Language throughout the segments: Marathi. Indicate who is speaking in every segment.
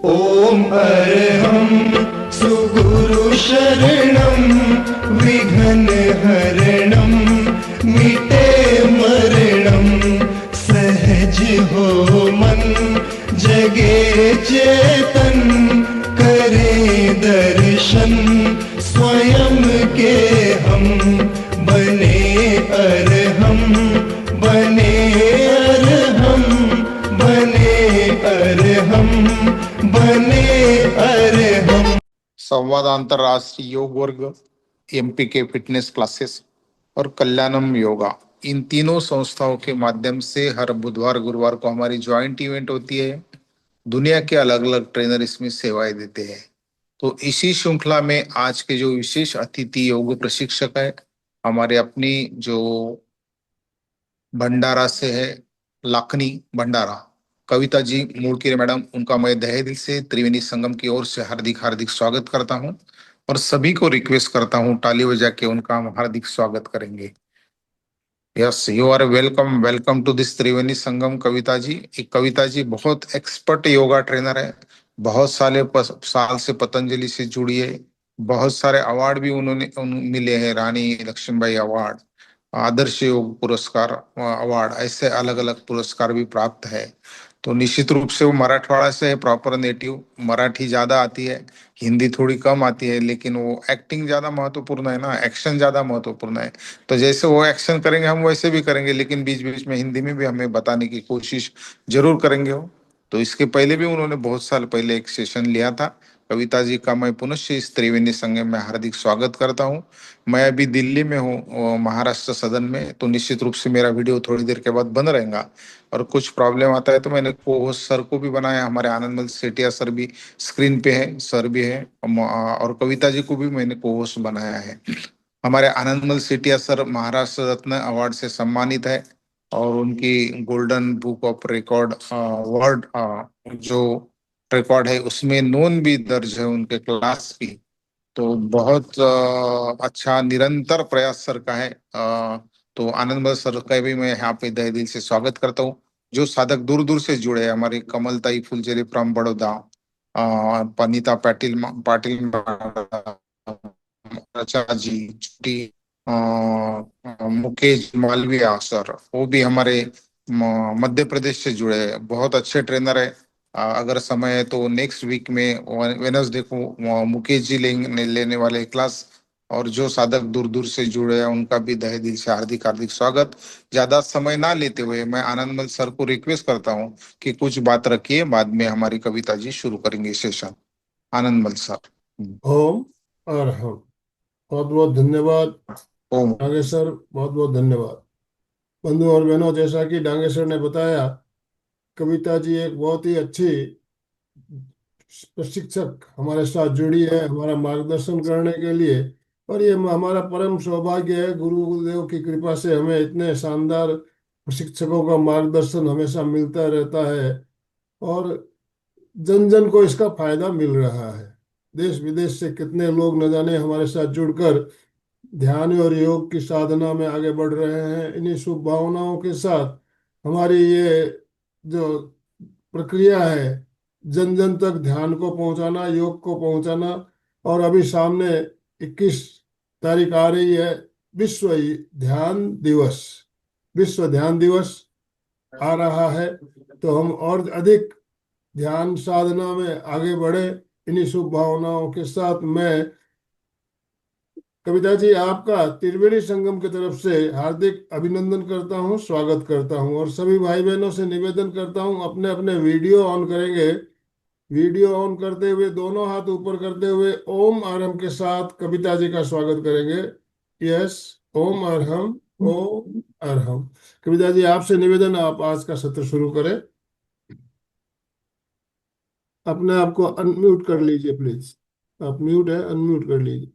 Speaker 1: ॐ अर्हं सुगुरु शरणं विघ्नहरणं मिटे मरणं सहज हो मन जगे चेतन करे दर्शन स्वयं के हम बने अर्हम बने अर्हम बने अर्हम बने अर्हम।
Speaker 2: संवाद अंतरराष्ट्रीय योग वर्ग, एमपीके फिटनेस क्लासेस और कल्याणम योगा, इन तीनों संस्थाओं के माध्यम से हर बुधवार गुरुवार को हमारी ज्वाइंट इवेंट होती है। दुनिया के अलग अलग ट्रेनर इसमें सेवाएं देते हैं। तो इसी श्रृंखला में आज के जो विशेष अतिथि योग प्रशिक्षक है, हमारे अपनी जो भंडारा से है, लाखनी भंडारा, कविता जी मूलकीरे मैडम, उनका मैं तहे दिल से त्रिवेणी संगम की ओर से हार्दिक हार्दिक स्वागत करता हूं और सभी को रिक्वेस्ट करता हूं ताली बजा के उनका हम हार्दिक स्वागत करेंगे। Yes, you are welcome, welcome to this Triveni Sangam Kavita ji. Kavita ji बहुत एक्सपर्ट योगा ट्रेनर है, बहुत साल से पतंजलि से जुड़ी है, बहुत सारे अवार्ड भी मिले हैं, रानी लक्ष्मीबाई अवार्ड, आदर्श योग पुरस्कार अवार्ड, ऐसे अलग अलग पुरस्कार भी प्राप्त है। तो निश्चित रूप से वो मराठवाड़ा से है, प्रॉपर नेटिव, मराठी ज्यादा आती है, हिंदी थोड़ी कम आती है, लेकिन वो एक्टिंग ज्यादा महत्वपूर्ण है ना, एक्शन ज्यादा महत्वपूर्ण है। तो जैसे वो एक्शन करेंगे हम वैसे भी करेंगे, लेकिन बीच बीच में हिंदी में भी हमें बताने की कोशिश जरूर करेंगे वो। तो इसके पहले भी उन्होंने बहुत साल पहले एक सेशन लिया था। कविता जी का मैं पुनः इस त्रिवेणी संगम में हार्दिक स्वागत करता हूँ। मैं अभी दिल्ली में हूँ, महाराष्ट्र सदन में, तो निश्चित रूप से मेरा वीडियो थोड़ी देर के बाद बंद रहेगा और कुछ प्रॉब्लम आता है तो मैंने को होस्ट सर को भी बनाया, हमारे आनंदमल सेठिया सर भी स्क्रीन पे है, सर भी है, और कविता जी को भी मैंने को होस्ट बनाया है। हमारे आनंदमल सेठिया सर महाराष्ट्र रत्न अवार्ड से सम्मानित है और उनकी golden book of record world जो रिकॉर्ड है उसमें नोन भी दर्ज है उनके क्लास की। तो बहुत अच्छा निरंतर प्रयास सर का है। तो आनंदमल सर का भी मैं यहाँ पे तहे दिल से स्वागत करता हूँ। जो साधक दूर दूर से जुड़े हैं, हमारी कमलताई फुलझेरी फ्रॉम बड़ौदा, पनीता पाटिल पाटिल रचा जी, छुट्टी, मुकेश मालविया सर, वो भी हमारे मध्य प्रदेश से जुड़े हैं, बहुत अच्छे ट्रेनर है। अगर समय है तो नेक्स्ट वीक में वेनसडे को मुकेश जी लेने वाले क्लास। और जो साधक दूर दूर से जुड़े हैं उनका भी तहे दिल से हार्दिक हार्दिक स्वागत। ज्यादा समय ना लेते हुए मैं आनंदमल सर को रिक्वेस्ट करता हूँ कि कुछ बात रखिए, बाद में हमारी कविता जी शुरू करेंगे सेशन। आनंदमल सर।
Speaker 3: ओम और हम बहुत बहुत धन्यवाद
Speaker 2: ओम।
Speaker 3: डांगे सर, बहुत बहुत धन्यवाद। बंधु और बहनों, जैसा कि डांगे सर ने बताया, कविता जी एक बहुत ही अच्छी प्रशिक्षक हमारे साथ जुड़ी है हमारा मार्गदर्शन करने के लिए। और ये हमारा परम सौभाग्य है, गुरुदेव की कृपा से हमें इतने शानदार प्रशिक्षकों का मार्गदर्शन हमेशा मिलता रहता है और जन जन को इसका फायदा मिल रहा है। देश विदेश से कितने लोग न जाने हमारे साथ जुड़कर ध्यान और योग की साधना में आगे बढ़ रहे हैं। इन्हीं शुभ भावनाओं के साथ हमारी ये जो प्रक्रिया है, जन जन तक ध्यान को पहुंचाना, योग को पहुंचाना। और अभी सामने 21 तारीख आ रही है, विश्व ध्यान दिवस, विश्व ध्यान दिवस आ रहा है। तो हम और अधिक ध्यान साधना में आगे बढ़े। इन्हीं शुभ भावनाओं के साथ मैं कविता जी आपका त्रिवेणी संगम की तरफ से हार्दिक अभिनंदन करता हूं, स्वागत करता हूं। और सभी भाई बहनों से निवेदन करता हूं, अपने अपने वीडियो ऑन करेंगे। वीडियो ऑन करते हुए दोनों हाथ ऊपर करते हुए ओम आरम के साथ कविता जी का स्वागत करेंगे। यस, ओम अरहम, ओम अरहम। कविता जी आपसे निवेदन, आप आज का सत्र शुरू करें। अपने आप को अनम्यूट कर लीजिए प्लीज। आप म्यूट है, अनम्यूट कर लीजिए।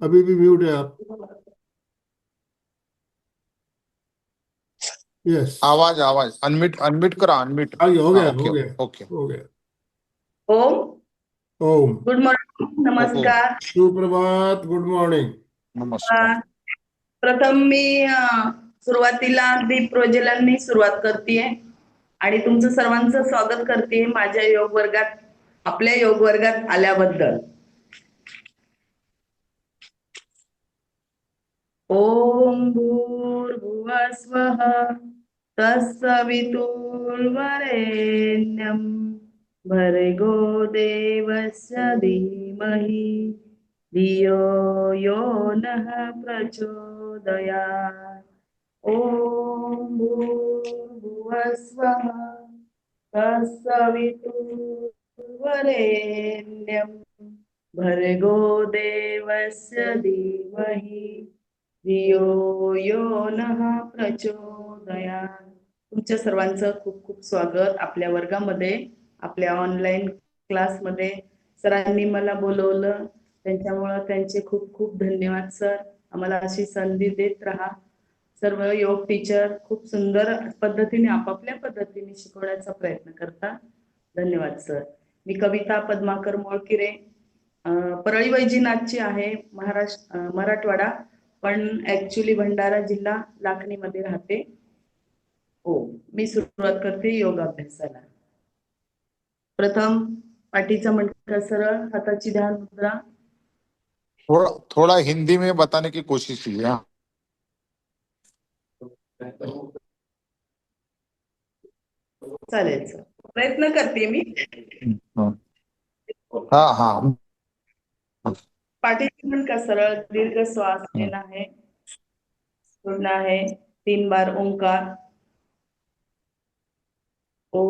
Speaker 3: अभी भी म्यूट है आप। यस,
Speaker 2: आवाज आवाज अनम्यूट, अनम्यूट करा, अनम्यूट।
Speaker 3: आगे हो गया,
Speaker 2: ओके
Speaker 3: हो गया,
Speaker 2: ओके।
Speaker 3: हो गया।
Speaker 4: ओम,
Speaker 3: ओम।
Speaker 4: गुड मॉर्निंग, नमस्कार।
Speaker 3: सुप्रभात, गुड मॉर्निंग।
Speaker 2: नमस्कार।
Speaker 4: प्रथम मी सुरुवातीला दीप प्रज्वलन मी सुरुवात करतेय आणि तुमचं सर्वांचं स्वागत करते माझ्या योग वर्गात, आपल्या योग वर्गात आल्याबद्दल. ओम भूर्भुवः स्वः तत्सवितुर्वरेण्यं भर्गो देवस्य धीमहि धियो यो नः प्रचोदयात्. ओम भूर्भुवः स्वः तत्सवितुर्वरेण्यं भर्गो देवस्य धीमहि धियो यो नः प्रचोदयात्. तुमच्या सर्वांचं खूप खूप स्वागत आपल्या वर्गामध्ये, आपल्या ऑनलाईन क्लासमध्ये. सरांनी मला बोलवलं, त्यांच्यामुळं त्यांचे खूप खूप धन्यवाद सर. आम्हाला अशी संधी देत राहा. सर्व योग टीचर खूप सुंदर पद्धतीने आपापल्या पद्धतीने शिकवण्याचा प्रयत्न करतात. धन्यवाद सर. मी कविता पद्माकर मोळकिरे, परळी वैजनाथची आहे, मराठवाडा, पण ऍक्च्युली भंडारा जिल्हा लाखणीमध्ये राहते. हो, मी सुरुवात करते योगाभ्यासाला. प्रथम पाठीचा मणका सरळ, हाताची ध्यान मुद्रा.
Speaker 2: थोड़ा थोड़ा हिंदी में बताने की कोशिश कीजिए. हाँ.
Speaker 4: चालेल सर, प्रयत्न करते मी.
Speaker 2: हाँ हाँ.
Speaker 4: पाठीची मणका सरळ, दीर्घ श्वास लेना है, सोडना है. 3 बार ओंकार. ओ,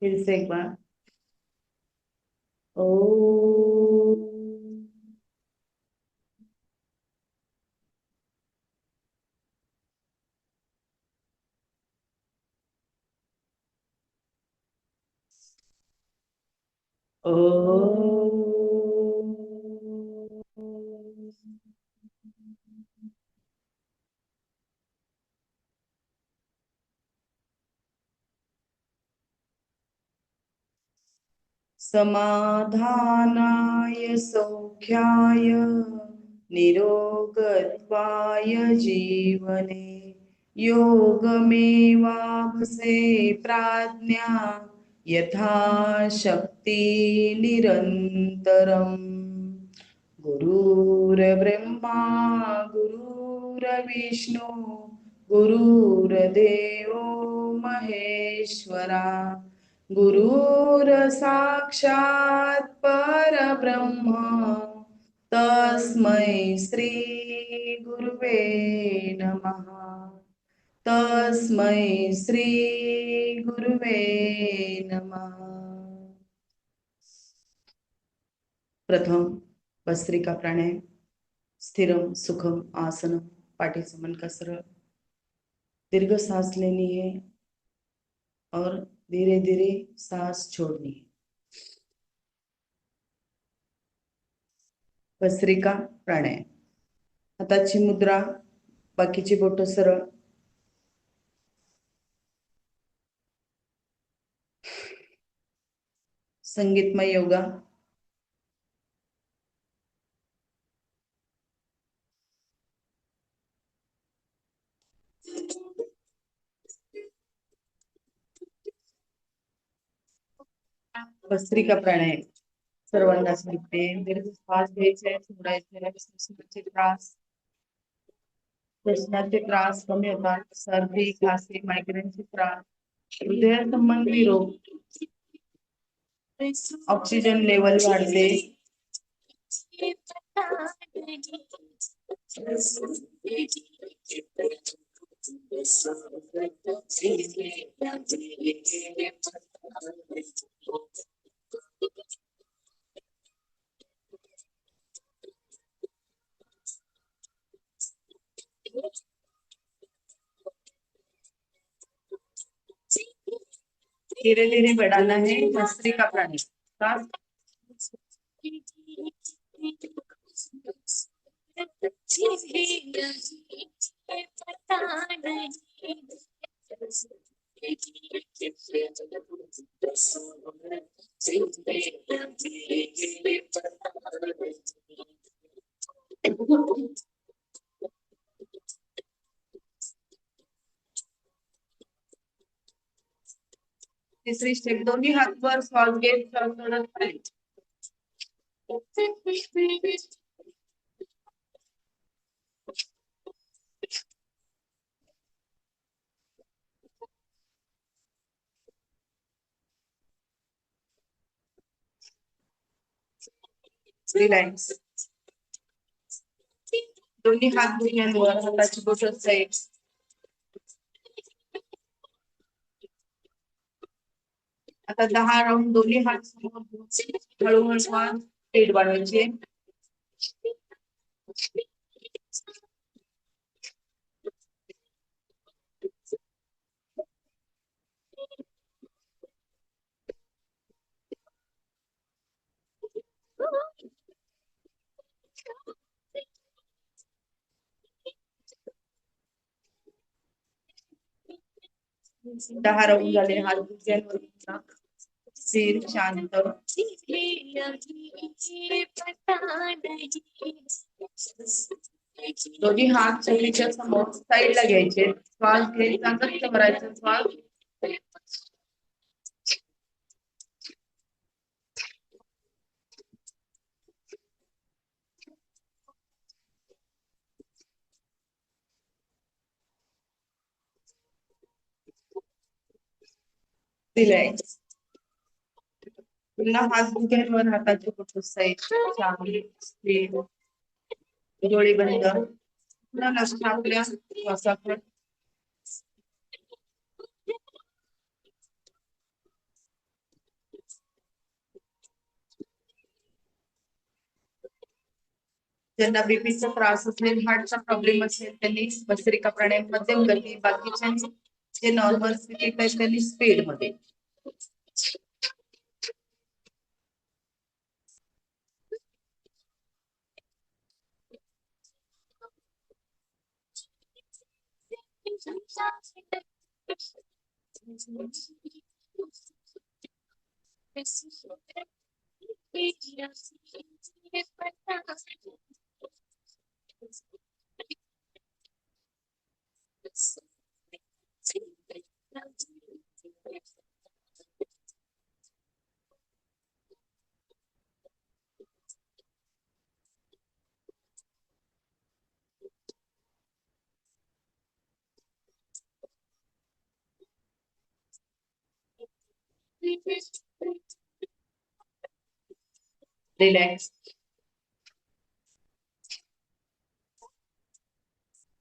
Speaker 4: फिर से एक बार. ओ, समाधानाय सौख्याय निरोगत्वाय जीवने योगमेवाभसे प्राज्ञा यथा शक्ति निरन्तरम्. गुरुर्ब्रह्मा गुरुर्विष्णु गुरुर्देवो महेश्वरा गुरुर्साक्षात् परब्रह्म तस्मै श्री गुरुवे नमः. तस्मै श्री गुरुवे नमः. प्रथम भस्त्रिका प्राणायाम. स्थिरम सुखम आसनम. पाठीचा मणका सरळ, दीर्घ सांस लेनी है और धीरे धीरे सांस छोड़नी है. भस्त्रिका प्राणायाम. हाताची मुद्रा, बाकीची बोट सरळ. संगीतमय योगा. भस्त्रिका प्राणायाम सर्वांना सांगते. दीर्घ श्वास घ्यायचे, सोडायचे. श्वसनाचे त्रास कमी होतात. सर्दी, खासी, मायग्रेनचे त्रास, हृदयासंबंधी रोग, ऑक्सिजन लेवल वाढते. धीरे धीरे बढ़ाना है. भस्त्रिका प्राणायाम. तिसरी स्टेप, दोन्ही हात वर श्वास घेत श्वास सोडत खाली. रिलॅक्स. दोन्ही हात गुडघ्यांवर, हाताची बोटं साईड. आता 10 राऊंड दोन्ही हात समोर घेऊन हळूहळू श्वास स्पीड वाढवायची. दहा राऊंड झाले. हात गुडघ्यांवर घ्या. स्थिर, शांत. दोन्ही हात चेहऱ्याच्या समोर साईडला घ्यायचे. श्वास घ्यायचा, घट्ट करायचा श्वास. रिलॅक्स. पुन्हा हात गुडघ्यांवर, हाताची बोटं साईड. स्थिर. डोळे बंद. पुन्हा लक्ष आपल्या श्वासाकडे. ज्यांना बीपीचा त्रास असेल, हार्टचा प्रॉब्लेम असेल, त्यांनी भस्त्रिका प्राणायाम मध्यम गती, बाकीच्या जे नॉर्मल स्थितीत आहेत त्यांनी स्पीड मध्ये. रिलॅक्स.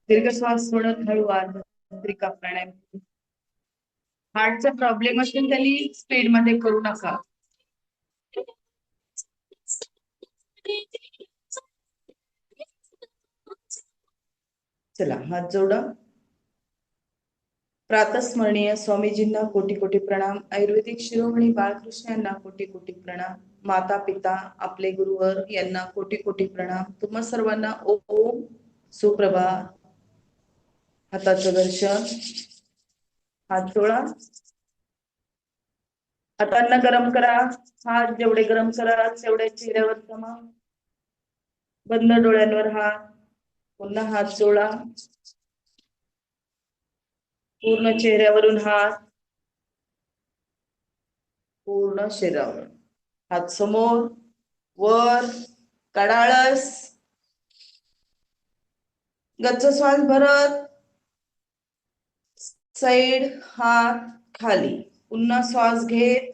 Speaker 4: दीर्घ श्वास सोडत हळू भस्त्रिका प्राणायाम. हार्टचा प्रॉब्लेम असेल त्यांनी स्पीड मध्ये करू नका. चला, हात जोडा. प्रातस्मरणीय स्वामीजींना कोटी कोटी प्रणाम. आयुर्वेदिक शिरोमणी बाळकृष्ण यांना कोटी कोटी प्रणाम. माता पिता आपले गुरुवर यांना कोटी कोटी प्रणाम. तुम्हा सर्वांना ओम सुप्रभात. हाताचं दर्शन. हात जोडा. हातांना गरम करा. हात जेवढे गरम करा तेवढे चेहऱ्यावर जमा. बंद डोळ्यांवर हात. पुन्हा हात जोडा. पूर्ण चेहऱ्यावरून हात, पूर्ण शरीरावर. हात समोर, वर, कडाळस. गच्च श्वास भरत साईड, हात खाली. पुन्हा श्वास घेत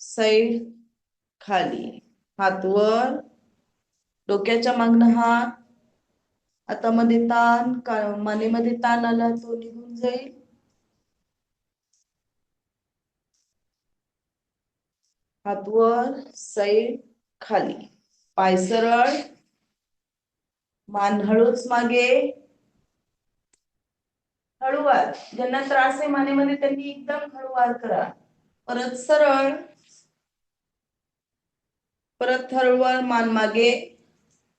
Speaker 4: साईड, खाली. हात वर, डोक्याच्या मागणं हात. हातामध्ये ताण, मानेमध्ये ताण आला तो निघून जाईल. हात वर, साईड, खाली. पाय सरळ, मान हळूच मागे. हळूवार. ज्यांना त्रास आहे मानेमध्ये त्यांनी एकदम हळूवार करा. परत सरळ, परत हळूवार मान मागे.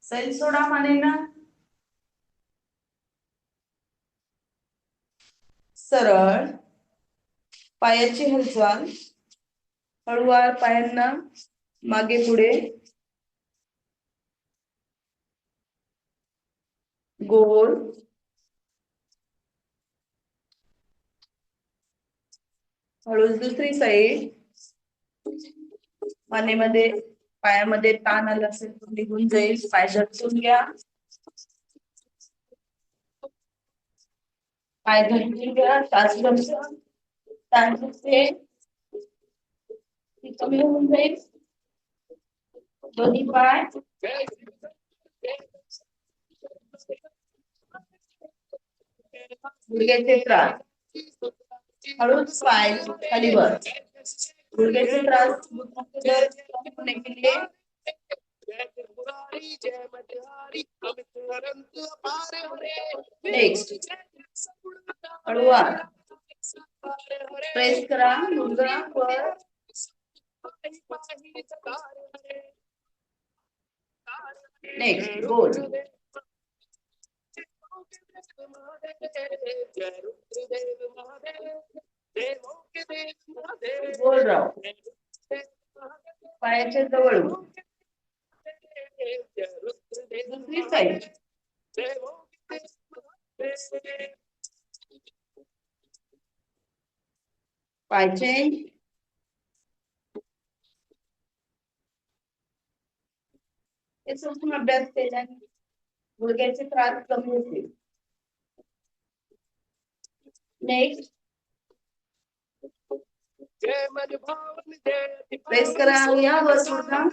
Speaker 4: सैल सोडा मानेना. सरळ, पायाची हालचाल, हळूवार पायांना मागे पुढे, गोल, हळूच दुसरी साईड. मानेमध्ये पायामध्ये ताण आला असेल तर निघून जाईल. पाय झटकून घ्या, पाय झटकून घ्या. ताण सुटते, ती कमी होऊन जाईल. दोन्ही पाय गुडघ्याचे त्रास, हळूच पाय खाली वर. गुडघ्याचे त्रास कमी होने के लिए नेक्स्ट हळूवार प्रेस करा गुडघा वर. नेक्स्ट गोल, गोल राव. पायाच्या जवळ दुसरी साईड. पाय चेंज. हे समजून अभ्यास केल्याने गुडघ्याचे त्रास कमी होतील. नेक्स्ट प्रेस करा यावर गुडघा.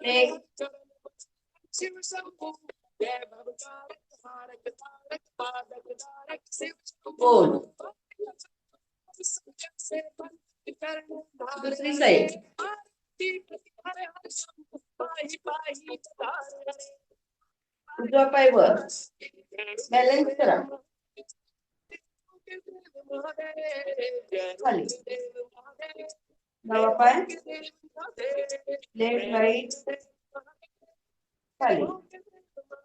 Speaker 4: नेक्स्ट गोल, दुसरी साईड. उजवा पाय वर, बॅलन्स करा खाली. डावा पाय लेफ्ट राईट खाली.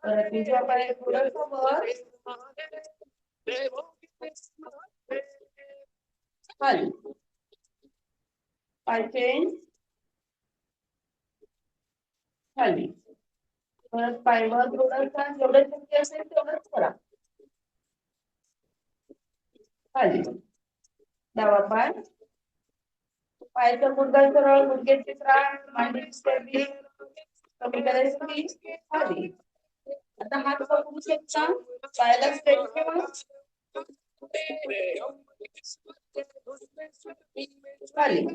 Speaker 4: परत उजवा पाय थोडासा वर खाली. पाय चेंज खाली. परत पायवर थोडासा जेवढं शक्य असेल तेवढंच करा खाली. डावा पाय, पायाचा गुडघा सरळ, गुडघ्याचे त्रास, मांडीची कमी करायसाठी खाली. आता हात पकडू शकता, पायाला स्ट्रेच ठेवा खाली.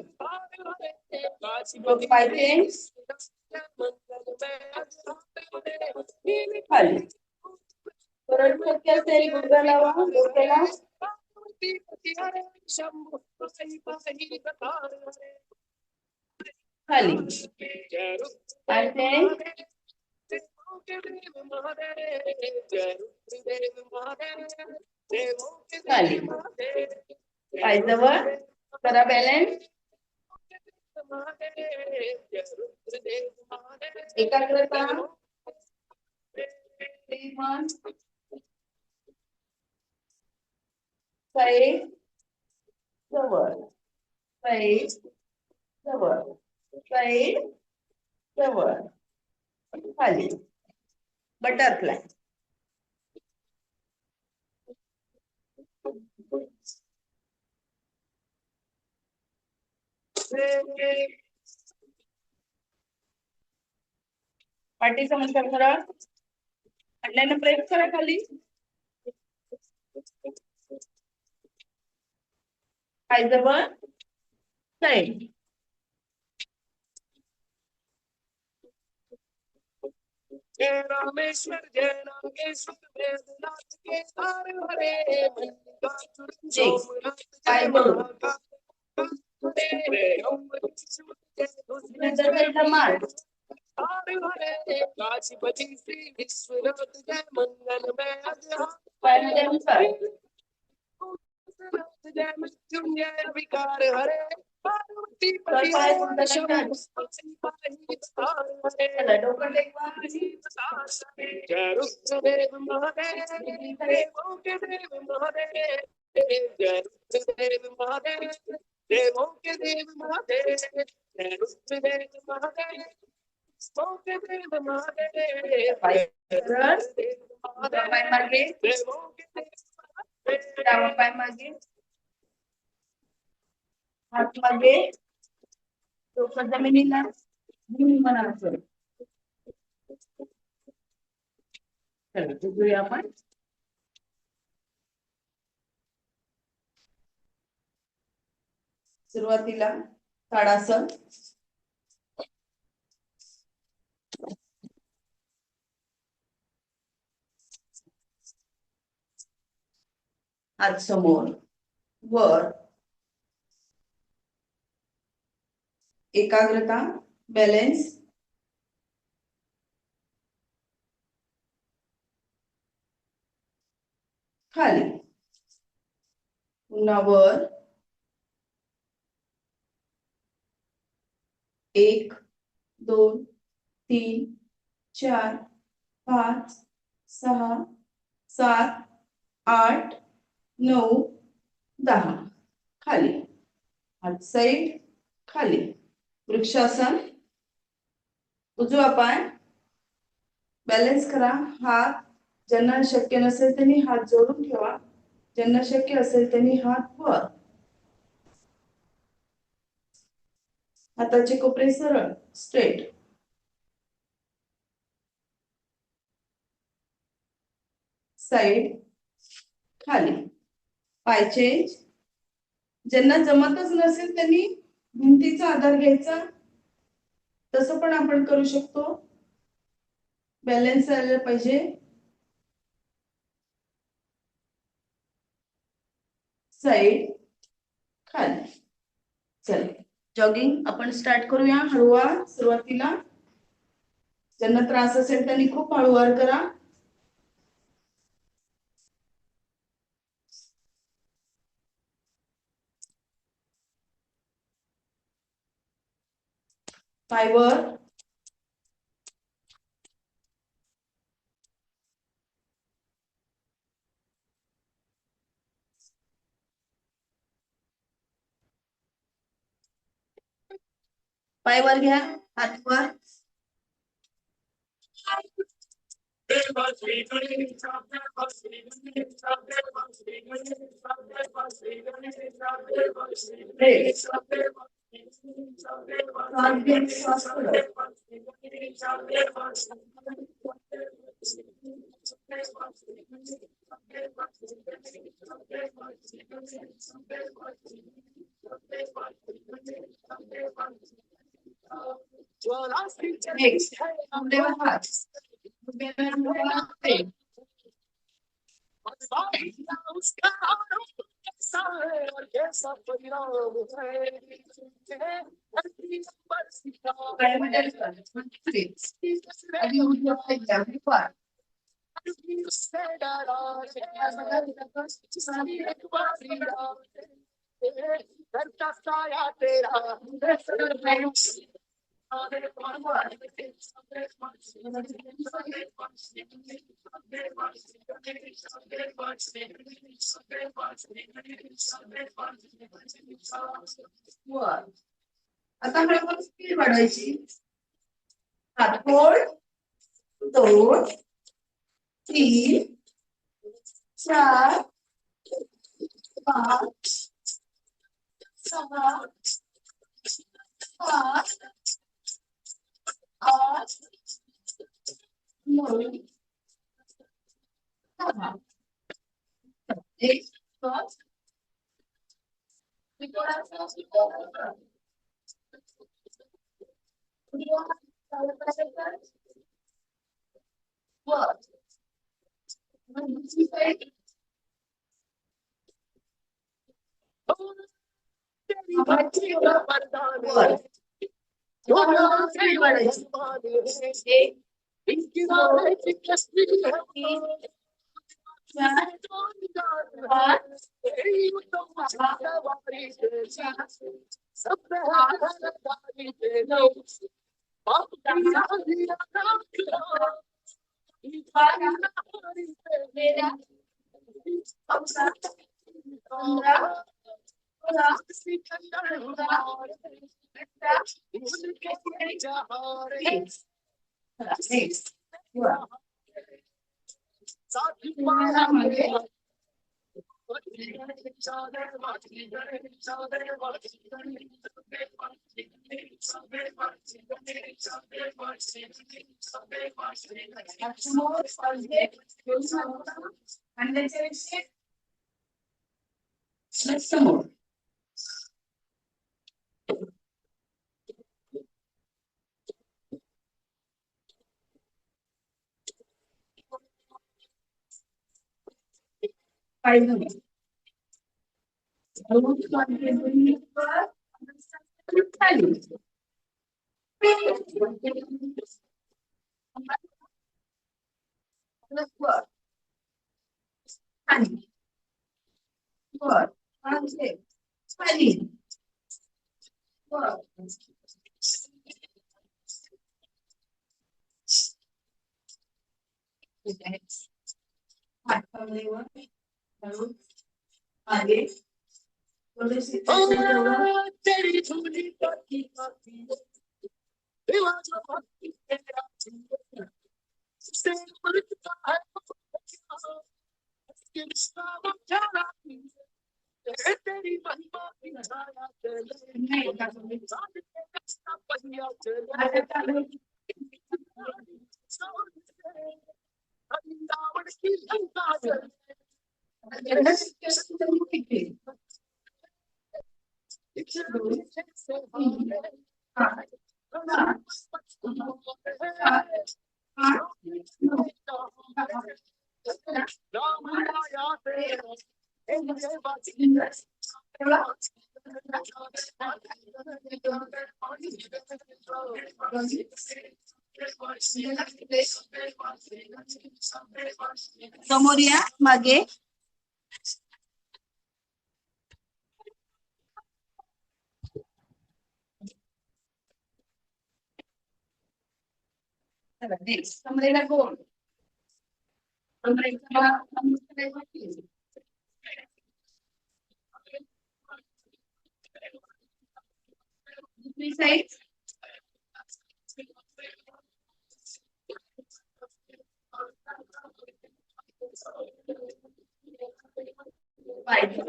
Speaker 4: पाय चेंज खाली. परत शक्य असेल गुडघा लावा डोक्याला खाली. पाय चेंज खाली. पाय जवळ करा बॅलन्स. एकाग्रता साईड जवळ, साईड जवळ, साईड जवळ खाली. बटरफ्लाय. पाठीचा मणका सरळ, अंड्यानं प्रेस करा खाली. पाय जवळ, साईड.
Speaker 5: रामेश्वर जय नागेश्वर वेदनाथ के तार हरे
Speaker 4: पाय जोडून मार.
Speaker 5: काशीपति श्री विश्वनाथ जय मंगल में
Speaker 4: पायामध्ये अनुसार
Speaker 5: जय मृत्युंजय विकार हरे
Speaker 4: पाय कोणता करणार? चला डोकं टेकवा. पाय सरळ. उजवा पाय मागे. डावा पाय मागे. हात मागे. डोकं जमिनीला. म्हणा असं. चला बघूया आपण. सुरुवातीला ताडासन. हात समोर वर. एकाग्रता, बॅलेन्स. खाली. पुन्हा वर. 1 2 3 4 5 6 7 8 9 10. खाली. हात साईड. खाली. वृक्षासन. उजवा पाय बॅलन्स करा. हात ज्यांना शक्य नसेल त्यांनी हात जोडून ठेवा. ज्यांना शक्य असेल त्यांनी हात वर. हाताचे कोपरे सरळ स्ट्रेट. साइड. खाली. पाय चेंज. ज्यांना जमतच नसेल त्यांनी भिंतीचा आधार घ्यायचा. तसं पण आपण करू शकतो. बॅलन्स आला पाहिजे. साइड. खाली. चला जॉगिंग आपण स्टार्ट करूया. हळूवार सुरुवातीला. ज्यांना त्रास असेल त्यांनी खूप हळूवार करा. पाय वर. पाय वर घ्या. हात वर. Next, level heart. आता हळूहळू स्पीड वाढवायची. हात होल्ड. 2 3 4 5 6 7 8 9 10. एक पाच. समोर पाहिजे आगे थोडीशी
Speaker 5: तेरी झूली पकी पकी दीवाना पकी तेरा से मरता है कि रिश्ता बचाना तेरी महिमा की छाया चले पहिया चले वृंदावन की लंका चले
Speaker 4: समोर या मागे कमरेला गोल दुसरी साईड पाहिजे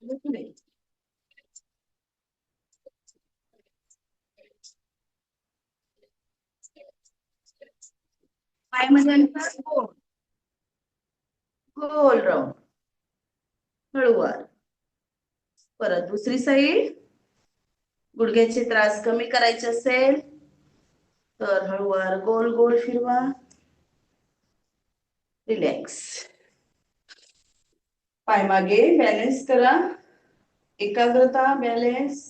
Speaker 4: दुसरी साईड पायामध्ये गोल गोल राऊंड हळूवार परत दुसरी साईड गुडघ्याचे त्रास कमी करायचे असेल तर हळूवार गोल गोल फिरवा रिलॅक्स पाय मागे बॅलन्स करा एकाग्रता बॅलन्स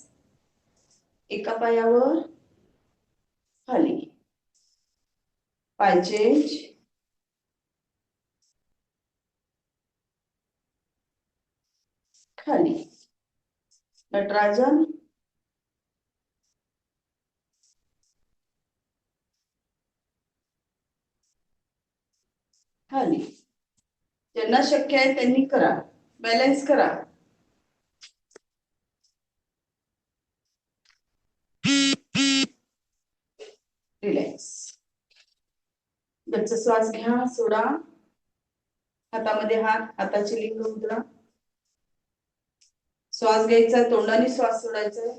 Speaker 4: एका पायावर खाली पाय चेंज खाली नटराजन खाली ज्यांना शक्य आहे त्यांनी करा बॅलन्स करा रिलॅक्स गच्च श्वास घ्या सोडा हातामध्ये हात हाताची लिंग मुद्रा श्वास घ्यायचा तोंडाने श्वास सोडायचा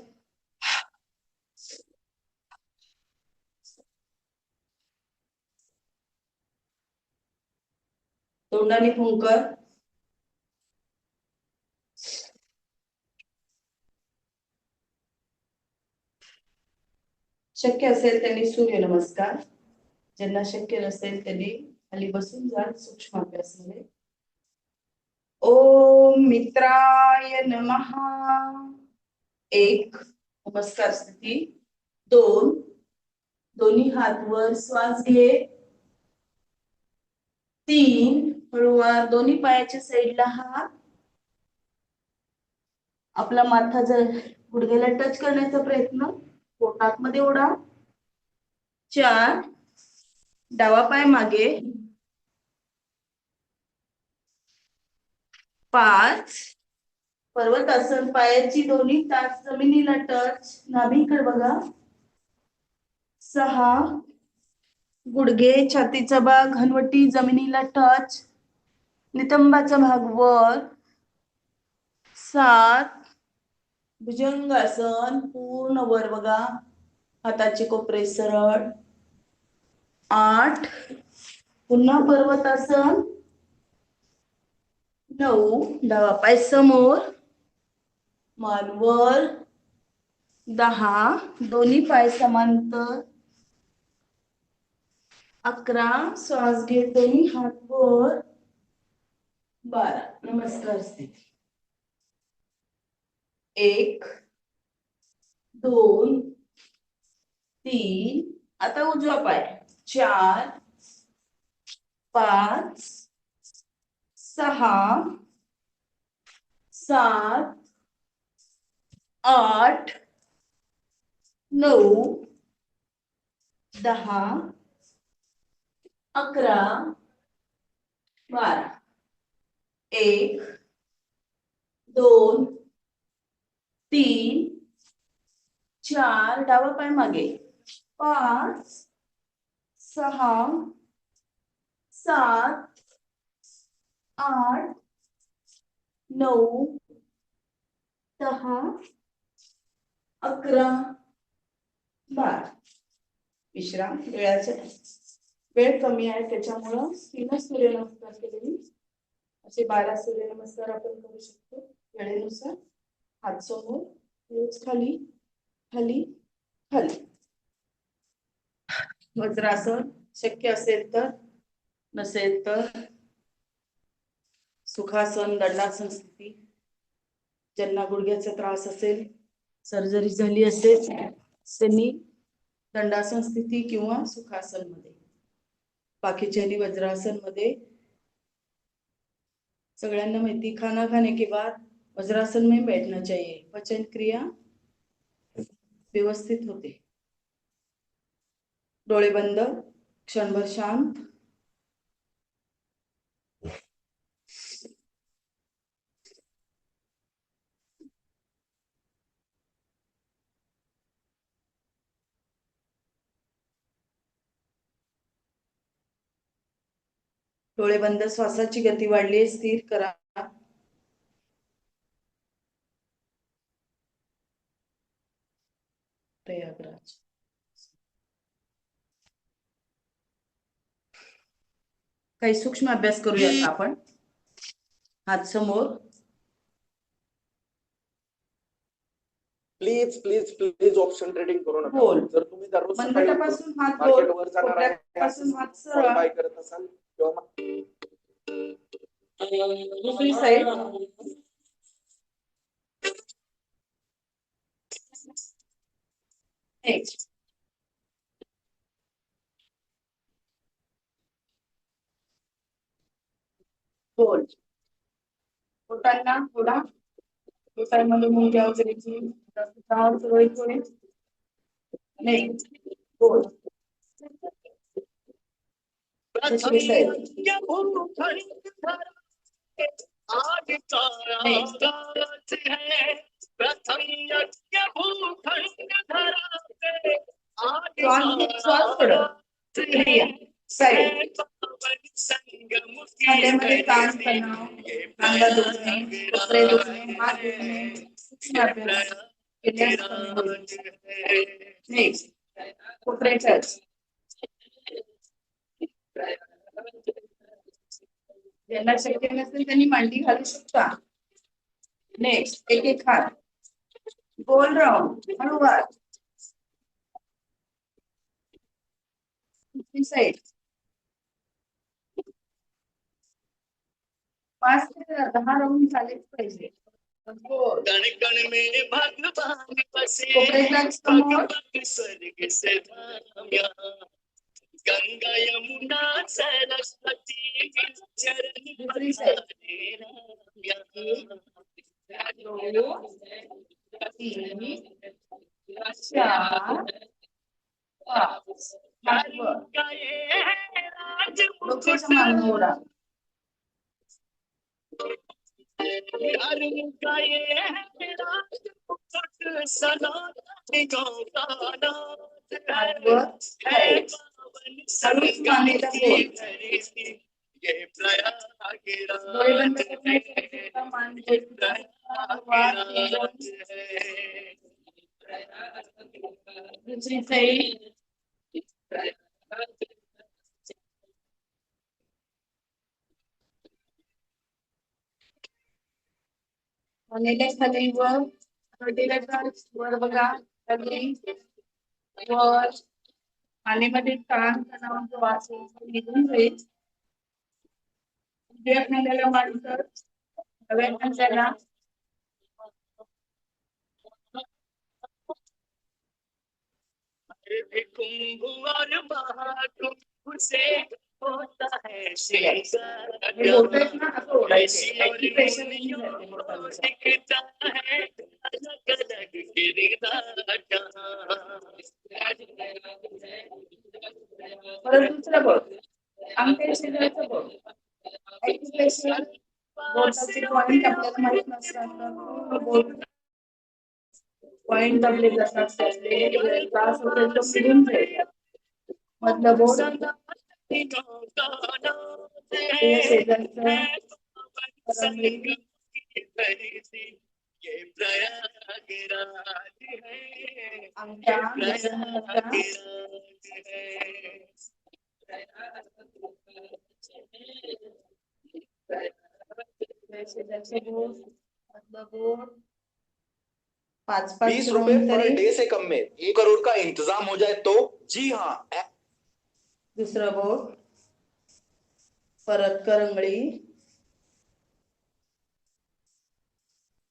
Speaker 4: तोंडाने फुंकर शक्य असेल त्यांनी सूर्य नमस्कार ज्यांना शक्य नसेल त्यांनी खाली बसून जा सूक्ष्म अभ्यासामध्ये ओम मित्राय नमः. 1 नमस्कार स्थिती. 2 दोन्ही हात वर श्वास घे. 3 हळूवार दोन्ही पायाच्या साईडला हात. आपला माथा जर गुडघ्याला टच करण्याचा प्रयत्न. पोटात मध्ये ओढा. 4 डावा पाय मागे. 5 पर्वतासन पायाची दोन्ही टाच जमिनीला टच. नाभीकडे बघा. 6 गुडघे छातीचा भाग हनवटी जमिनीला टच. नितंबाचा भाग वर. 7 भुजंगासन पूर्ण वर बघा. हाताचे कोपरे सरळ. 8 पुन्हा पर्वतासन. 9 डावा पाय समोर मान वर. 10 दोन्ही पाय समांतर. 11 श्वास घेत दोन्ही हात वर. 12 नमस्कार स्थिती. 1 2 3 आता उजवा पाय. 4 5 6 7 8 9 10 11 12 1 2 3 4 डावा पाय मागे. 5 6 7 8 9 10 11 12 विश्राम. वेळ कमी आहे त्याच्यामुळं 3 सूर्यनमस्कार केलेली. असे 12 सूर्यनमस्कार आपण करू शकतो वेळेनुसार. हात समोर. रोज खाली खाली खाली. वज्रासन शक्य असेल तर. नसेल तर सुखासन दंडासन स्थिती. ज्यांना गुडघ्याचा त्रास असेल, सर्जरी झाली असेल, त्यांनी दंडासन स्थिती किंवा सुखासन मध्ये. बाकीच्यांनी वज्रासन मध्ये. सगळ्यांना माहिती खाना खाने के बाद वज्रासन में बैठना चाहिए. पचन क्रिया व्यवस्थित होते. डोळे बंद. क्षणभर शांत. डोळे बंद. श्वासाची गती वाढली. स्थिर करा. प्रयागराज. काही सूक्ष्म अभ्यास करूयात आपण. हात समोर.
Speaker 5: Please please please option trading करू नका.
Speaker 4: बोल.
Speaker 5: जर तुम्ही दररोज सकाळी
Speaker 4: मनगटापासून हात
Speaker 5: मार्केट
Speaker 4: बोल.
Speaker 5: वर जाणार आहे,
Speaker 4: पोटापासून हात सरळ.
Speaker 5: बाय करत असाल किंवा
Speaker 4: दुसरी साईड. नेक्स्ट. बोल. पोटांना थोडा. पोटांमध्ये मुंग्या वगैरेची त्रास सुरळीत होईल. नेक्स्ट. बोल. दुसरी साईड. श्वास सोडा. क्रिया. साईड. खांद्यामध्ये ताण तणाव, खांदा दुखणे, कोपरे दुखणे, हात दुखणे, सूक्ष्म अभ्यास केल्यास कमी होईल. नेक्स्ट. कोपरे टच. ज्यांना शक्य नसेल त्यांनी मांडी घालू शकता. नेक्स्ट. एक एक हात. गोल राऊंड. हळूवार. साईड. 5 ते 10 राऊंड झालेच पाहिजे. गोड.
Speaker 5: कण कण में भगवान बसे
Speaker 4: कोपऱ्यातला समोर.
Speaker 5: पग पग स्वर्ग से धाम्या गंगा यमुना सरस्वती चरण
Speaker 4: दुसरी साईड.
Speaker 5: पखारे राम्या
Speaker 4: 2 3 4 5
Speaker 5: धर्म का ये
Speaker 4: डोक्याच्या
Speaker 5: राजमुकुट
Speaker 4: मागे ओढा.
Speaker 5: धर्म का ये राजमुकुट सनातनियों का नाथ है
Speaker 4: खाली.
Speaker 5: पावन
Speaker 4: हळूच मानेला
Speaker 5: संगम
Speaker 4: बोल.
Speaker 5: की धरती ये प्रयागराज
Speaker 4: डोळे बंद करण्याची
Speaker 5: है
Speaker 4: मान बोलतो.
Speaker 5: प्रयागराज है
Speaker 4: दुसरी साईड. मानेला खाली वर. हळदीला वर बघा. खाली वर. मानेमध्ये ताण तणावाचा वास निघून जाईल. उजव्या खांद्याला मांडकर. डाव्या खांद्याला
Speaker 5: कुंभ और महाकुंभ से होता है श्रृंगार
Speaker 4: हे बोलतायत ना असं ओढायचे.
Speaker 5: ऋषि और
Speaker 4: Activation
Speaker 5: मुनियों
Speaker 4: होऊन
Speaker 5: को
Speaker 4: जाते.
Speaker 5: दिखता है अलग अलग किरदार
Speaker 4: परत दुसरं बोल. अंगठ्या शेजारचं बोल. Activation. बोटाचे पॉइंट आपल्याला माहित नसतात. बोट पॉइंट दाबले जातात. त्यातले त्रास होतो तो फिरून जाईल. मधलं बोट ते शेजारचं
Speaker 5: संगम की धरती ये प्रयागराज है
Speaker 4: अंगठा
Speaker 5: प्रयागराज है
Speaker 4: शेजारचं बोट. मधलं बोट. 5-5
Speaker 6: 20 रुपए
Speaker 4: राऊंड
Speaker 6: पर
Speaker 4: तरी.
Speaker 6: डे से कम में 1 करोड़ का इंतजाम हो जाए तो जी हाँ
Speaker 4: दुसरं बोट. परत करंगळी.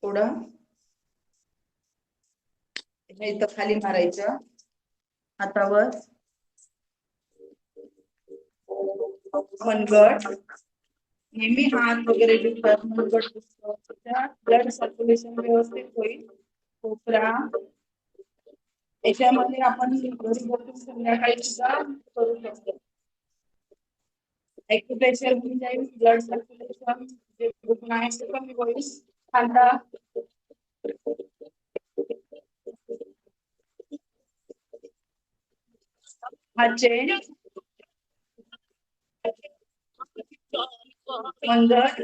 Speaker 4: पुढं हे इथं खाली मारायचं. हातावर मनगट. नेहमी हात वगैरे दुखतात. मनगट दुखतो. ब्लड सर्क्युलेशन व्यवस्थित होईल. कोपरा. याच्यामध्ये आपण घरी बसून संध्याकाळी सुद्धा करू शकतो. ऍक्युप्रेशर होऊन जाईल. ब्लड सर्क्युलेशन जे दुखणं आहे ते कमी होईल. खांदा. हातचे मनगट.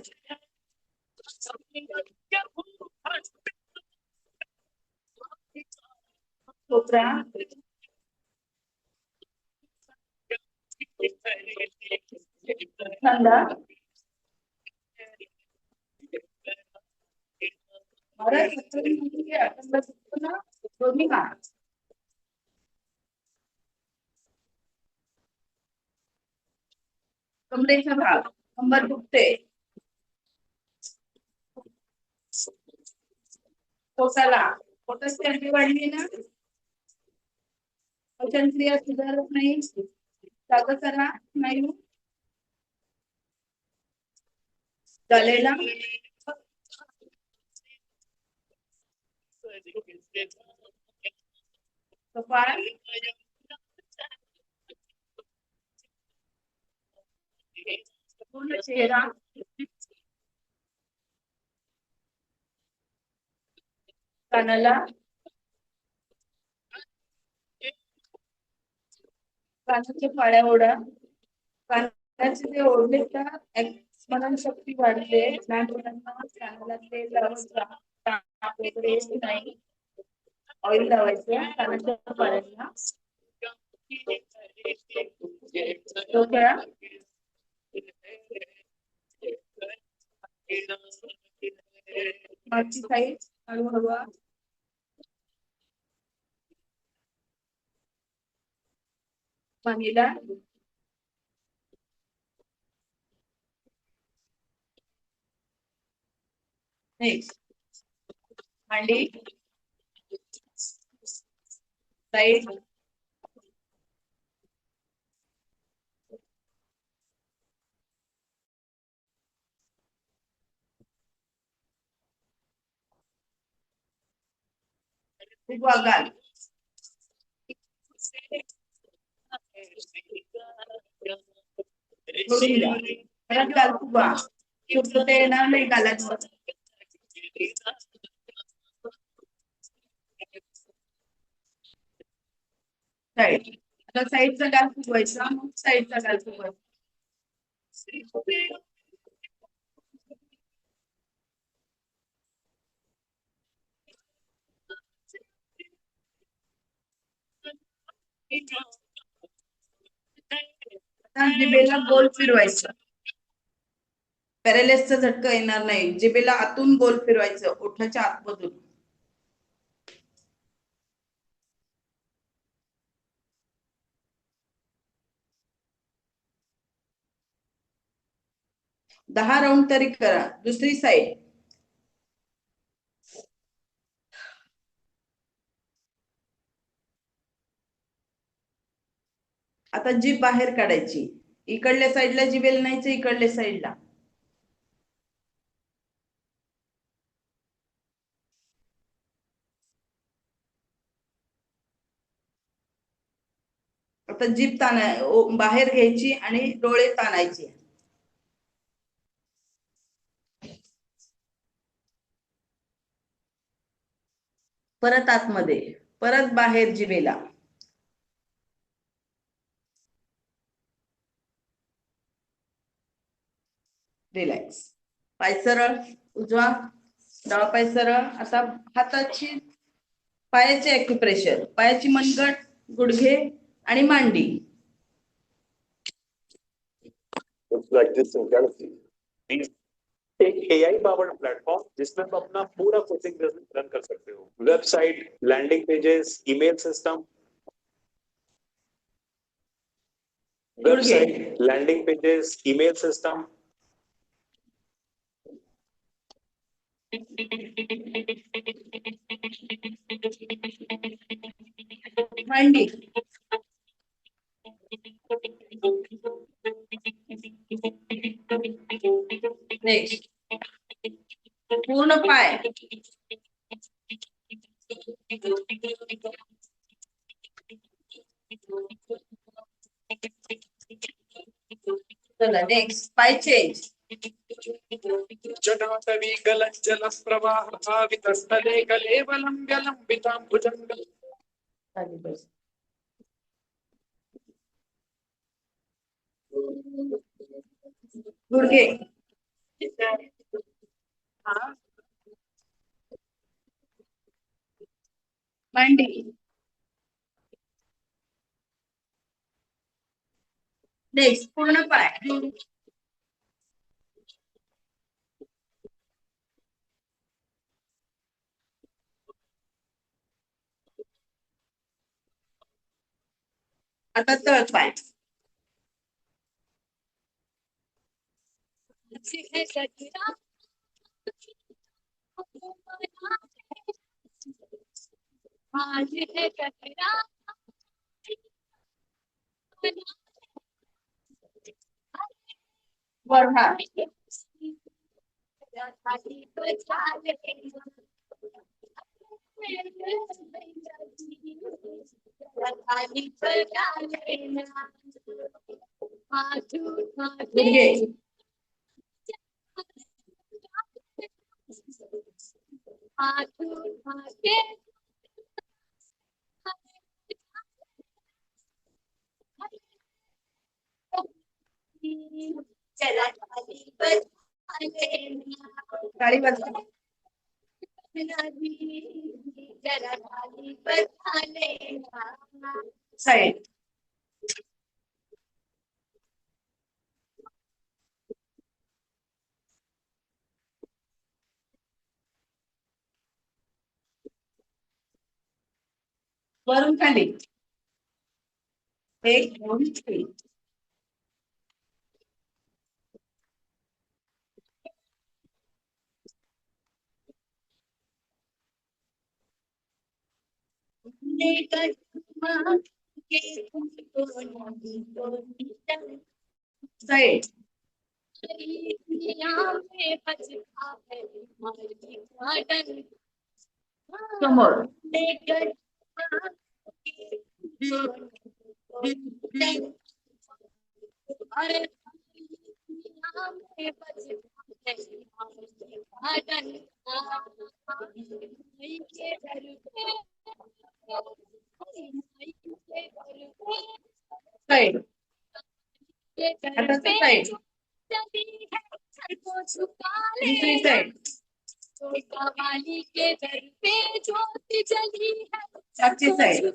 Speaker 4: कोपरा. खांदा. दोन्ही हात. कमरेचा भाग. कंबर दुखते. पोटाला. पोटाची थंडी वाढली ना. पचनक्रिया सुधारत नाही. जागा करा. स्नायू गळेला. कपाळ. पूर्ण चेहरा. कानाला. कानाच्या पाड्या ओढा. कानाचे ते ओढले का स्मरणशक्ती वाढते. लहान मुलांना कानाला तेल लावायचं. ताप वगैरे येत नाही. ऑइल लावायचं कानाच्या पाड्यांना. डोक्याला. मागची साईड हळूहळू. मानेला. नेक्स्ट मांडी, साईड, फुगवा गाल, सोडून द्या. परत गाल फुगवा, सुटलं ते येणार नाही गालात. साईड, आता साईडचा गाल फुगवायचा, मग साईडचा गाल फुगवायचा. आता जिभेला गोल फिरवायचं, पॅरालिसचा झटका येणार नाही. जिभेला आतून गोल फिरवायचं, ओठाच्या आतमधून. दहा राऊंड तरी करा. दुसरी साईड, आता जीभ बाहेर काढायची. इकडल्या साईडला जिभेला न्यायचं, इकडल्या साईडला. आता जीभ बाहेर घ्यायची आणि डोळे ताणायचे. परत आतमध्ये, परत बाहेर जिभेला. रिलॅक्स. पाय सरळ, उजवा डावा पाय सरळ. आता हाताची पायाचे ॲक्युप्रेशर, पायाची मनगट, गुडघे आणि मांडी.
Speaker 7: एक AI पावर्ड प्लेटफॉर्म जिसमें आप अपना पूरा कोचिंग बिजनेस रन कर सकते हो. Website, landing pages, email system, website, landing pages, email system.
Speaker 4: मांडी, नेक्स्ट पूर्ण पाय, चला नेक्स्ट पाय चेंज.
Speaker 5: जनातवी गलज्जल प्रवाह भावितस्थले कलेवलं व्यलंबितां भुजंग.
Speaker 4: खाली बस. गुडघे, मांडी, नेक्स्ट पूर्ण पाय. आता तळ पाय. वरहा, गुडघे, टाळी वाजवा. साईड, वरून खाली. 1 2 3. साईड समोर साईड हाताचं साईड दुसरी साईड मागची साईड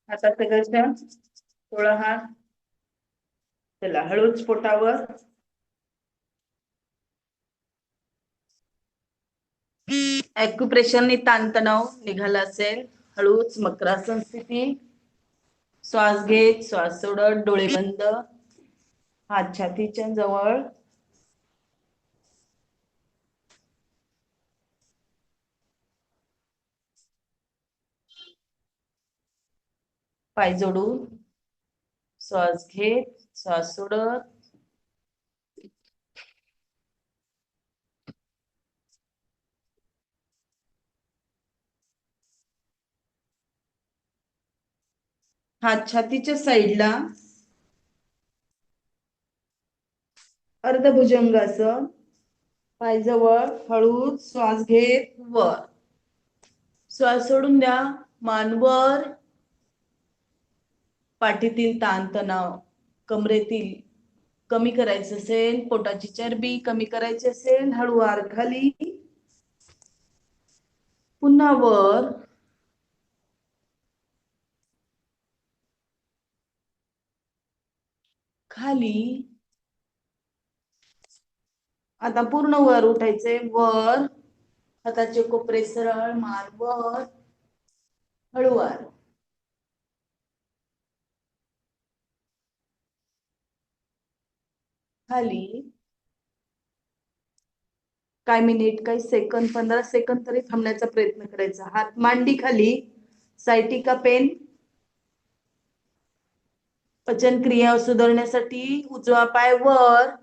Speaker 4: हाताचं घर्षण थोडा हात चला हळूच पोटावर ॲक्युप्रेशरने ताणतणाव निघाला असेल हळूच मकरासन स्थिती श्वास घेत श्वास सोडत डोळे बंद हात छातीच्या जवळ पाय जोडून श्वास घेत श्वास सोडत हात छातीच्या साईडला अर्धभुजंगासन पाय जवळ हळूच श्वास घेत वर श्वास सोडून द्या मानवर पाठीतील ताणतणाव कमरेतील कमी करायचं असेल पोटाची चरबी कमी करायची असेल हळूवार खाली पुन्हा वर खाली आता पूर्ण वर उठायचे वर हाताचे कोपरे सरळ मान वर हळूवार खाली काय मिनिट काही सेकंद 15 सेकंद तरी थांबण्याचा प्रयत्न करायचा हात मांडी खाली सायटिका पेन पचन क्रिया सुधारण्यासाठी उजवा पाय वर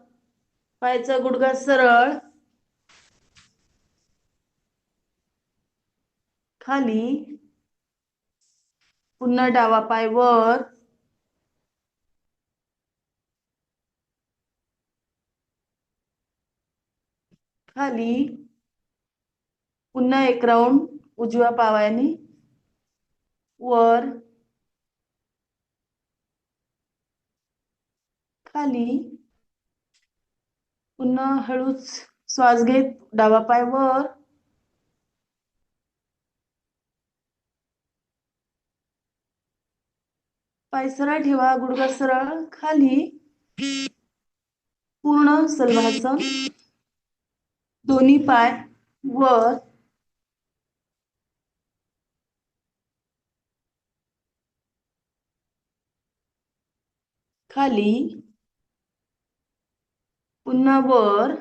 Speaker 4: पायाचा गुडघा सरळ खाली पुन्हा डावा पाय वर खाली पुन्हा एक राऊंड उजव्या पायाने वर खाली पुन्हा हळूच श्वास घेत डावा पाय वर पाय सरळ ठेवा गुडघा सरळ खाली पूर्ण सलवासन दोन्ही पाय वर खाली पुन्हा वर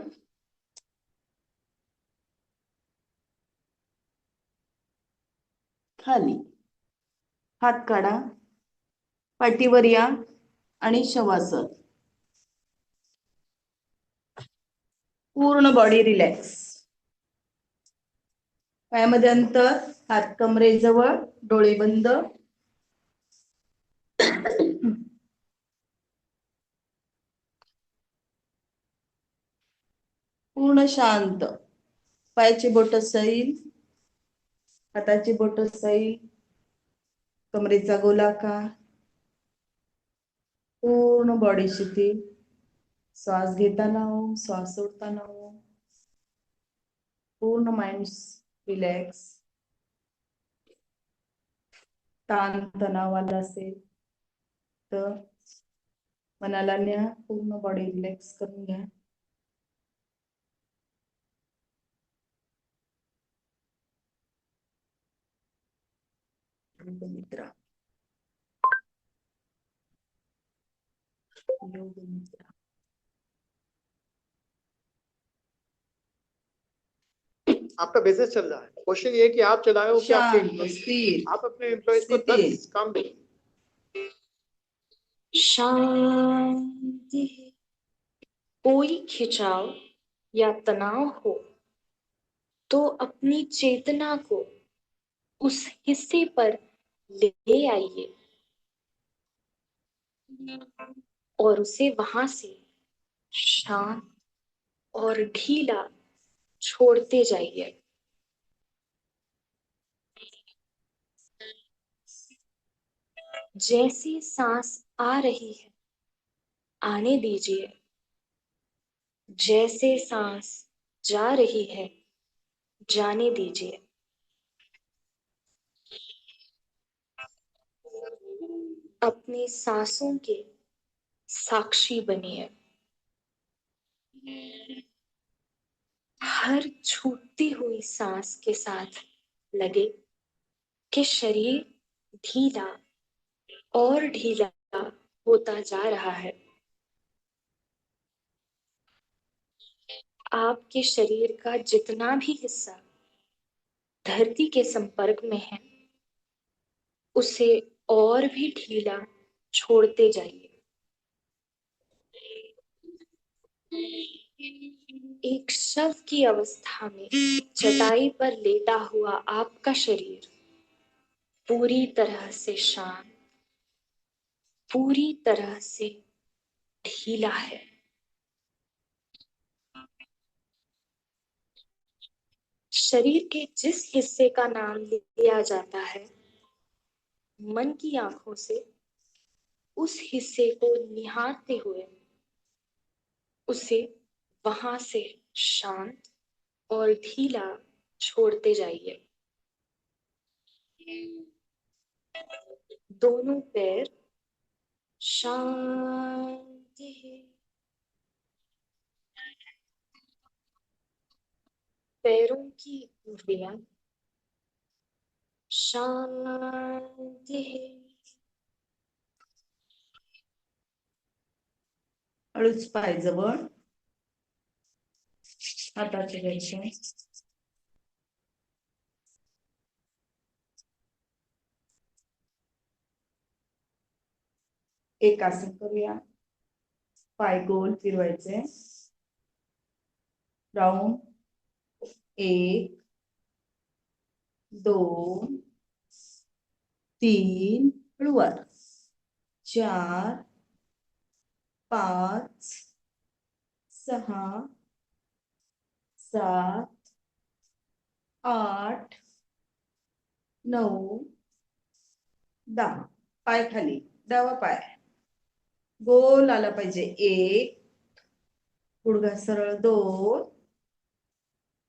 Speaker 4: खाली हात काढा पाठीवर या आणि शवासन पूर्ण बॉडी रिलॅक्स पायामध्ये अंतर हात कमरेजवळ डोळे बंद पूर्ण शांत पायाची बोट सैल हाताची बोट सैल कमरेचा गोलाकार पूर्ण बॉडी शिथिल श्वास घेताना ओम श्वास सोडताना ओम पूर्ण माइंड रिलॅक्स ताण तणाव आला असेल तर मनाला न्या पूर्ण बॉडी रिलॅक्स करून घ्या मित्रा योग मुद्रा।
Speaker 8: आपका बिजनेस चल रहा है, क्वेश्चन ये है कि आप चलाए हो कि आपके
Speaker 4: शांत,
Speaker 8: employees?
Speaker 4: स्थिर,
Speaker 8: आप अपने एम्प्लॉयज को
Speaker 4: स्थिति।
Speaker 8: 10 काम दें।
Speaker 9: शांति है। कोई खिंचाव या तनाव हो तो अपनी चेतना को उस हिस्से पर ले आइए और उसे वहां से शांत और ढीला छोड़ते जाइए। जैसी सांस आ रही है आने दीजिए, जैसे सांस जा रही है जाने दीजिए। अपनी सांसों के साक्षी बनिए। हर छूटती हुई सांस के साथ लगे कि शरीर ढीला और ढीला होता जा रहा है। आपके शरीर का जितना भी हिस्सा धरती के संपर्क में है उसे और भी ढीला छोड़ते जाइए। एक शव की अवस्था में चटाई पर लेटा हुआ आपका शरीर पूरी तरह से शांत, पूरी तरह से ढीला है। शरीर के जिस हिस्से का नाम लिया जाता है मन की आंखों से उस हिस्से को निहारते हुए उसे वहां से शांत और ढीला छोड़ते जाइए। दोनों पैर शांति है। पैरों की उंगलियां शांति है।
Speaker 4: हळूच पाय जवळ, हाताचे घ्यायचे, एक आसन करूया. पाय गोल फिरवायचे, राऊंड. 1 2 3 हळूवार, 4 5 6 7 8 9 10. पाय खाली, डावा पाय गोल आला पाहिजे. 1 गुडघा सरळ, 2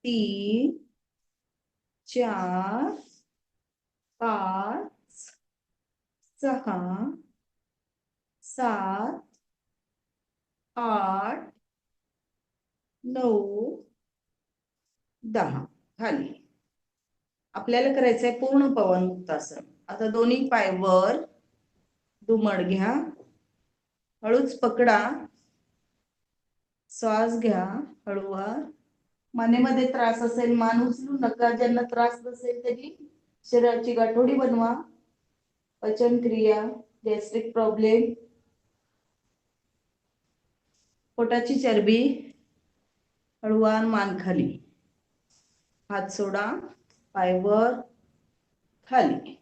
Speaker 4: 3 4 5 6 7 8 9 10. खाली. आपल्याला करायचंय पूर्ण पवन मुक्तासन. आता दोन्ही पाय वर, दुमड घ्या, हळूच पकडा, श्वास घ्या हळूवार. मानेमध्ये त्रास असेल मान उचलू नका. ज्यांना त्रास नसेल त्यांनी शरीराची गाठोडी बनवा. पचन क्रिया, गॅस्ट्रिक प्रॉब्लेम, पोटाची चरबी, हळूवार मान खाली, हात सोडा, पाय वर खाली.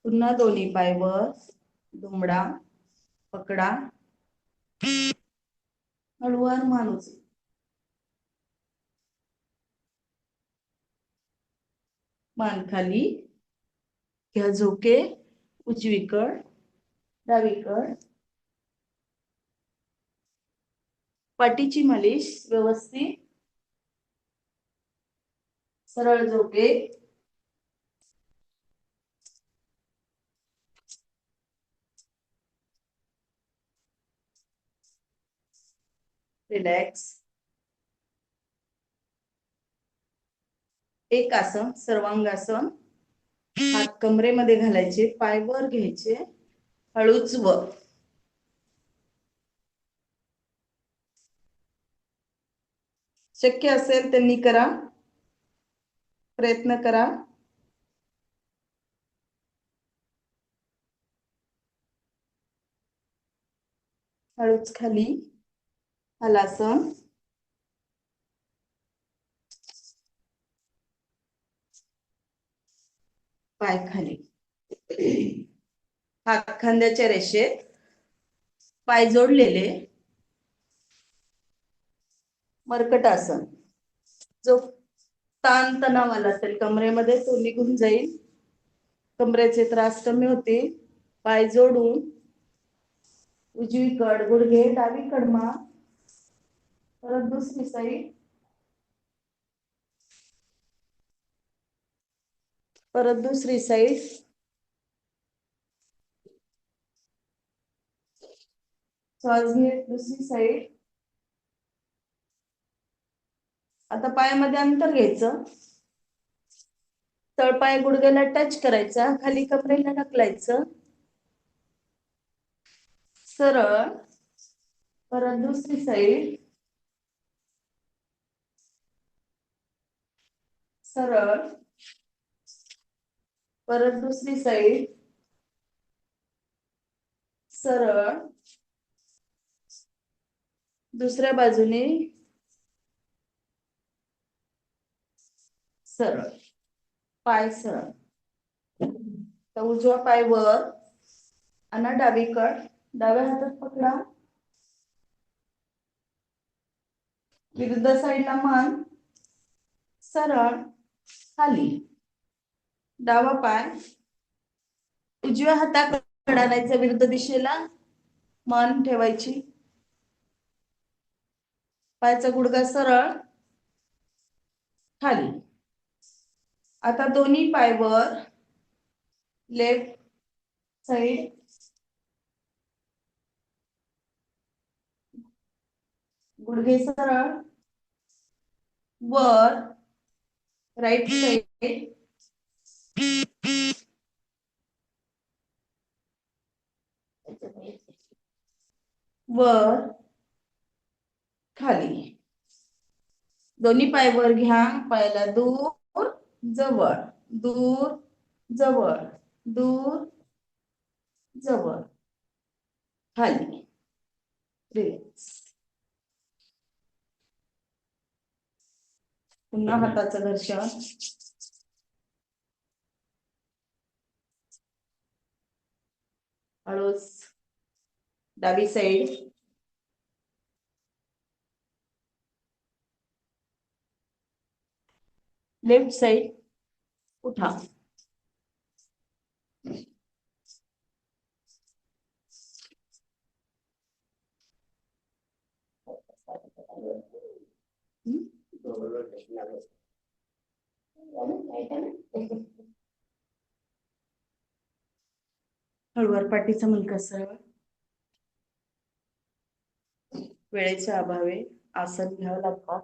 Speaker 4: पुन्हा दोन्ही पाय वर, दुमडा, पकडा, हळूवार मान उचला. मान खाली घ्या, झोके उजवीकड डावीकड. पाठीची मालिश व्यवस्थित. सरळ झोके, रिलॅक्स. एक आसन सर्वांगासन. हात कमरेमध्ये घालायचे, पाय वर घ्यायचे, हळूच वर. शक्य असेल त्यांनी करा, प्रयत्न करा. हळूच खाली, हलासन. पाय खाली, हात खांद्याच्या रेषेत, पाय जोडलेले, मर्कटासन. जो ताण तणाव आला असेल कमरेमध्ये तो निघून जाईल, कमरेचे त्रास कमी होतील. पाय जोडून उजवीकड गुडघे, डावीकड मान, परत दुसरी साईड, परत दुसरी साईड. श्वास घेत दुसरी साईड. आता पायामध्ये अंतर घ्यायचं, तळपाय गुडघ्याला टच करायचा, खाली कमरेला ढकलायचं, सरळ. परत दुसरी साईड, सरळ. परत दुसरी साईड, सरळ. दुसऱ्या बाजूने सरळ. पाय सरळ. तर उजवा पाय वर आणि डावीकड, डाव्या हातात पकडा, विरुद्ध साईडला मान, सरळ खाली. डावा पाय उजव्या हाताकडे आणायचा, विरुद्ध दिशेला मान ठेवायची, पायाचा गुडघा सरळ खाली. आता दोन्ही पाय वर, लेफ्ट साइड, गुडघे सरळ वर, राइट साइड, वर खाली. दोन्ही पाय वर घ्या, पायाला दूर जवळ, दूर जवळ, दूर जवळ, खाली. रिलॅक्स. पुन्हा हाताचं घर्षण. हळूच डावी साइड, लेफ्ट साइड. उठा. हळूवार पाठीचा मुलगा सरळ. वेळेच्या अभावे आसन घ्यावं लागतात.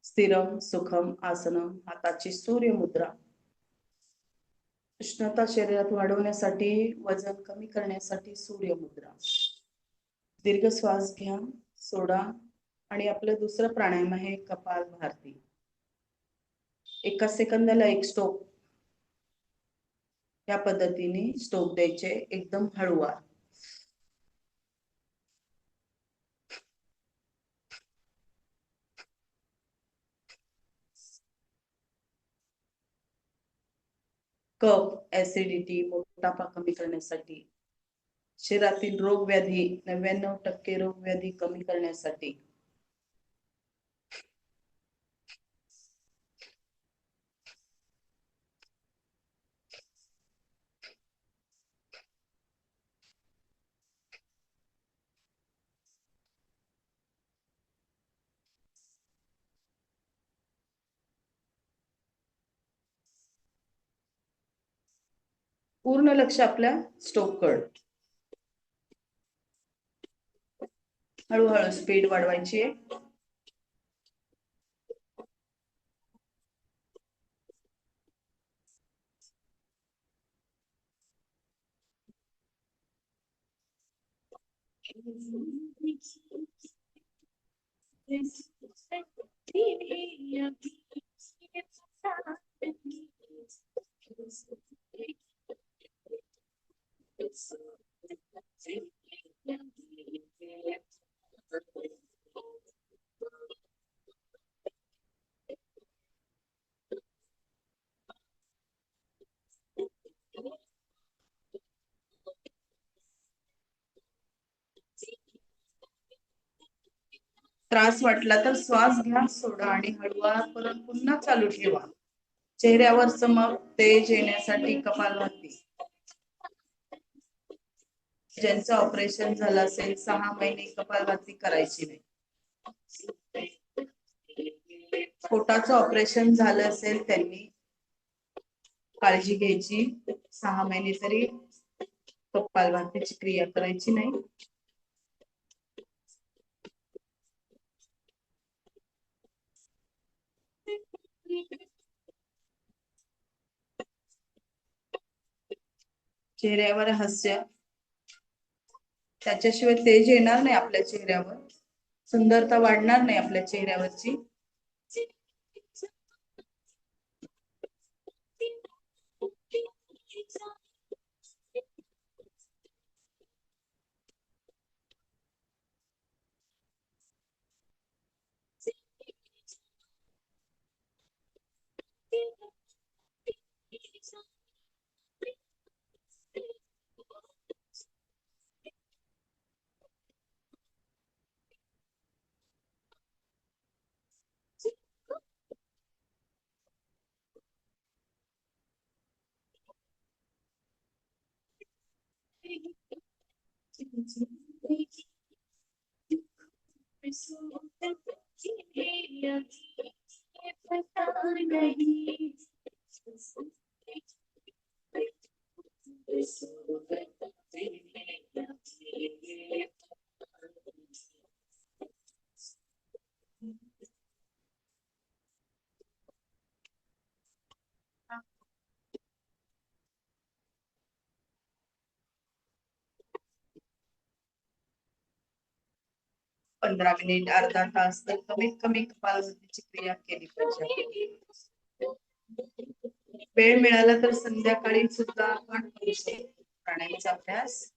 Speaker 4: स्थिरम सुखम आसनम, हाताची सूर्य मुद्रा. उष्णता शरीरात वाढवण्यासाठी, वजन कमी करण्यासाठी सूर्य मुद्रा. दीर्घ श्वास घ्या, सोडा. आणि आपलं दुसरं प्राणायाम आहे कपालभाती. 1 सेकंदाला 1 स्ट्रोक. या पद्धतीने स्ट्रोक द्यायचे, एकदम हळूवार. कफ, ऍसिडिटी, मोटापा कमी करण्यासाठी, शरीरातील रोग व्याधी, 99% रोग व्याधी कमी करण्यासाठी. पूर्ण लक्ष आपल्या स्ट्रोककडे. हळूहळू स्पीड वाढवायची आहे. त्रास वाटला तर श्वास घ्या, सोडा आणि हळूवारपर्यंत पुन्हा चालू ठेवा. चेहऱ्यावर चमक, तेज येण्यासाठी कपालभाती. ज्यांचं ऑपरेशन झालं असेल 6 महिने कपालभाती करायची नाही. पोटाचं ऑपरेशन झालं असेल त्यांनी काळजी घ्यायची. 6 महिने तरी कपालभातीची क्रिया करायची नाही. चेहऱ्यावर हास्य, त्याच्याशिवाय तेज येणार नाही आपल्या चेहऱ्यावर, सुंदरता वाढणार नाही आपल्या चेहऱ्यावरची. पंधरा मिनिट, अर्धा तास तर कमीत कमी कपालभातीची क्रिया केली पाहिजे. वेळ मिळाला तर संध्याकाळी सुद्धा आपण करू शकतो प्राणायामचा अभ्यास.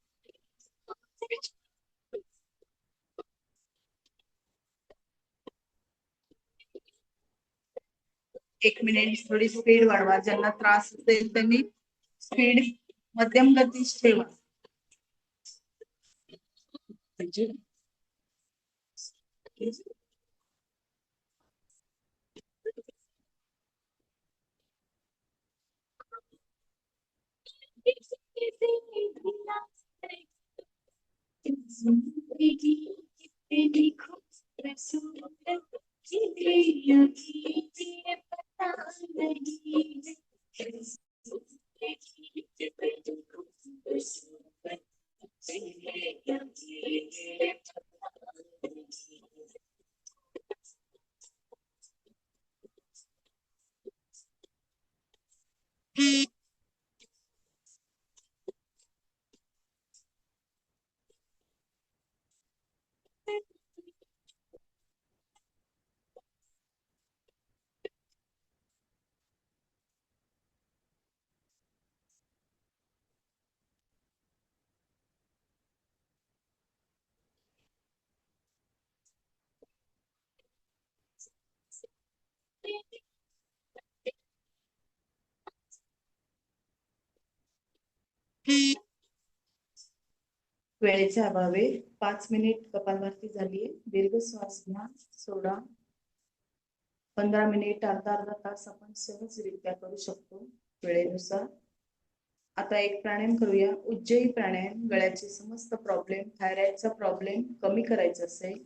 Speaker 4: 1 मिनिट थोडी स्पीड वाढवा. ज्यांना त्रास असेल त्यांनी स्पीड मध्यम गतीच ठेवा. वेळेच्या अभावे 5 मिनिट कपालभाती झाली. दीर्घ श्वास घ्या, सोडा. 15 मिनिट, अर्धा तास आपण सहजरित्या करू शकतो वेळेनुसार. आता एक प्राणायाम करूया, उज्जयी प्राणायाम. गळ्याचे समस्त प्रॉब्लेम, थायरॉइडचा प्रॉब्लेम कमी करायचा असेल,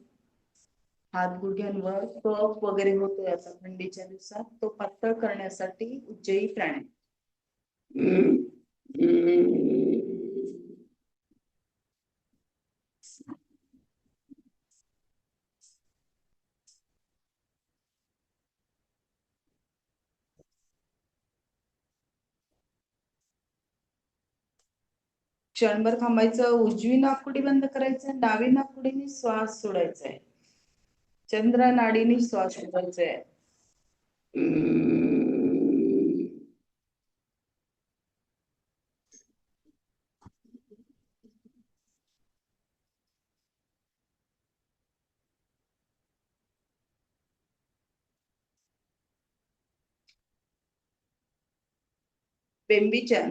Speaker 4: हात गुडघ्यांवर कफ वगैरे होतोय आता थंडीच्या दिवसात, तो पातळ करण्यासाठी उज्जयी प्राणायाम. क्षणभर थांबायचं, उजवी नाकपुडी बंद करायचं, डावी नाकपुडीने श्वास सोडायचा आहे. चंद्र नाडीने श्वास सोडायचा आहे.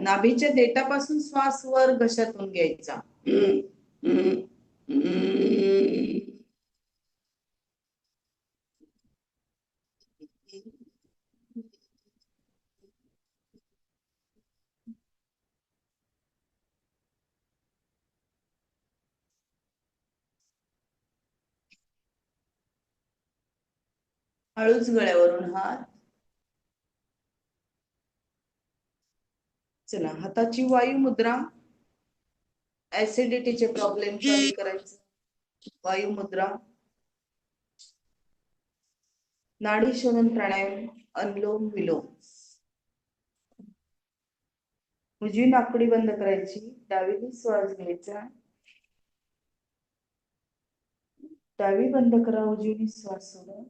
Speaker 4: नाभीच्या देठापासून श्वास वर घशातून घ्यायचा. हळूच गळ्यावरून हात. चला, हाताची वायू मुद्रा. ऍसिडिटीचे प्रॉब्लेम कमी करायचे. वायू मुद्रा. नाडी शोधन प्राणायाम, अनुलोम विलोम. उजवी नाकपुडी बंद करायची, डावीने श्वास घ्यायचा. डावी बंद करा, उजवीने श्वास सोडा.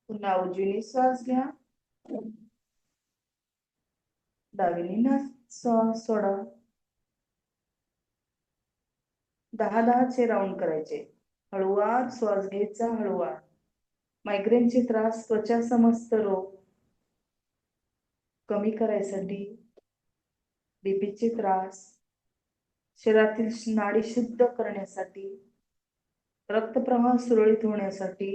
Speaker 4: पुन्हा उजवीने श्वास घ्या, डावीने श्वास सोडा. 10-10 राऊंड करायचे. हळूवार श्वास घ्यायचा, हळूवार. मायग्रेनचे त्रास, त्वचा समस्त रोग कमी करायसाठी, बीपीचे त्रास, शरीरातील नाडी शुद्ध करण्यासाठी, रक्तप्रवाह सुरळीत होण्यासाठी,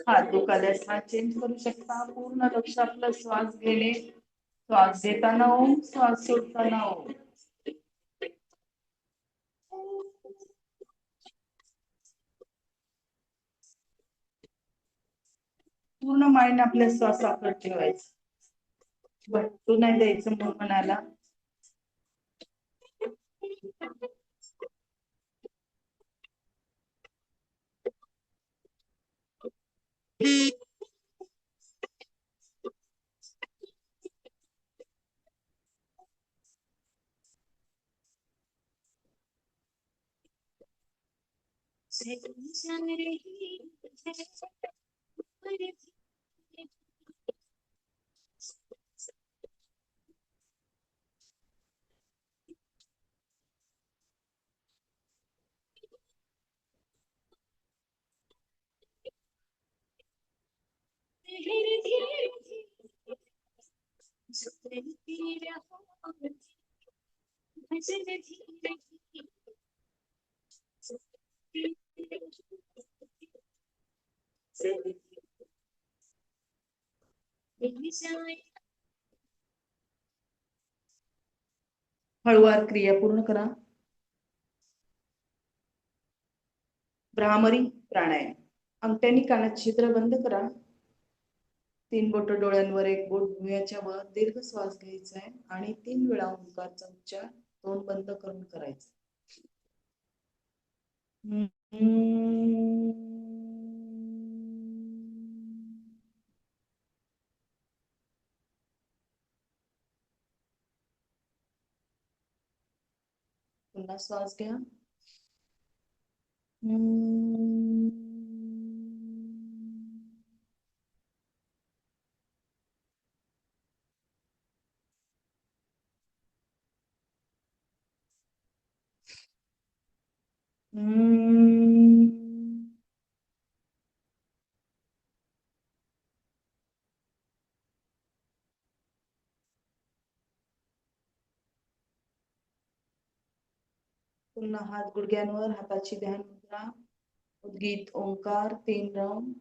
Speaker 4: हात दुखाल्यास हात चेंज करू शकता. पूर्ण लक्ष आपलं श्वास घेणे. श्वास घेताना ओम, श्वास सोडताना ओम. पूर्ण माइंड आपल्या श्वासाकडे ठेवायचं. भटकू नाही द्यायचं मनाला. हळूवार क्रिया पूर्ण करा. भ्रामरी प्राणायाम. अंगठ्यानी कानात छिद्र बंद करा. 3 बोट डोळ्यांवर, 1 बोट भुवयाच्या वर. दीर्घ श्वास घ्यायचा आहे आणि 3 वेळा ओंकारचा उच्चार तोंड बंद करून करायचा. पुन्हा श्वास घ्या. पुन्हा हात गुडघ्यांवर, हाताची ध्यान मुद्रा, उद्गीत ओंकार 3 राऊंड.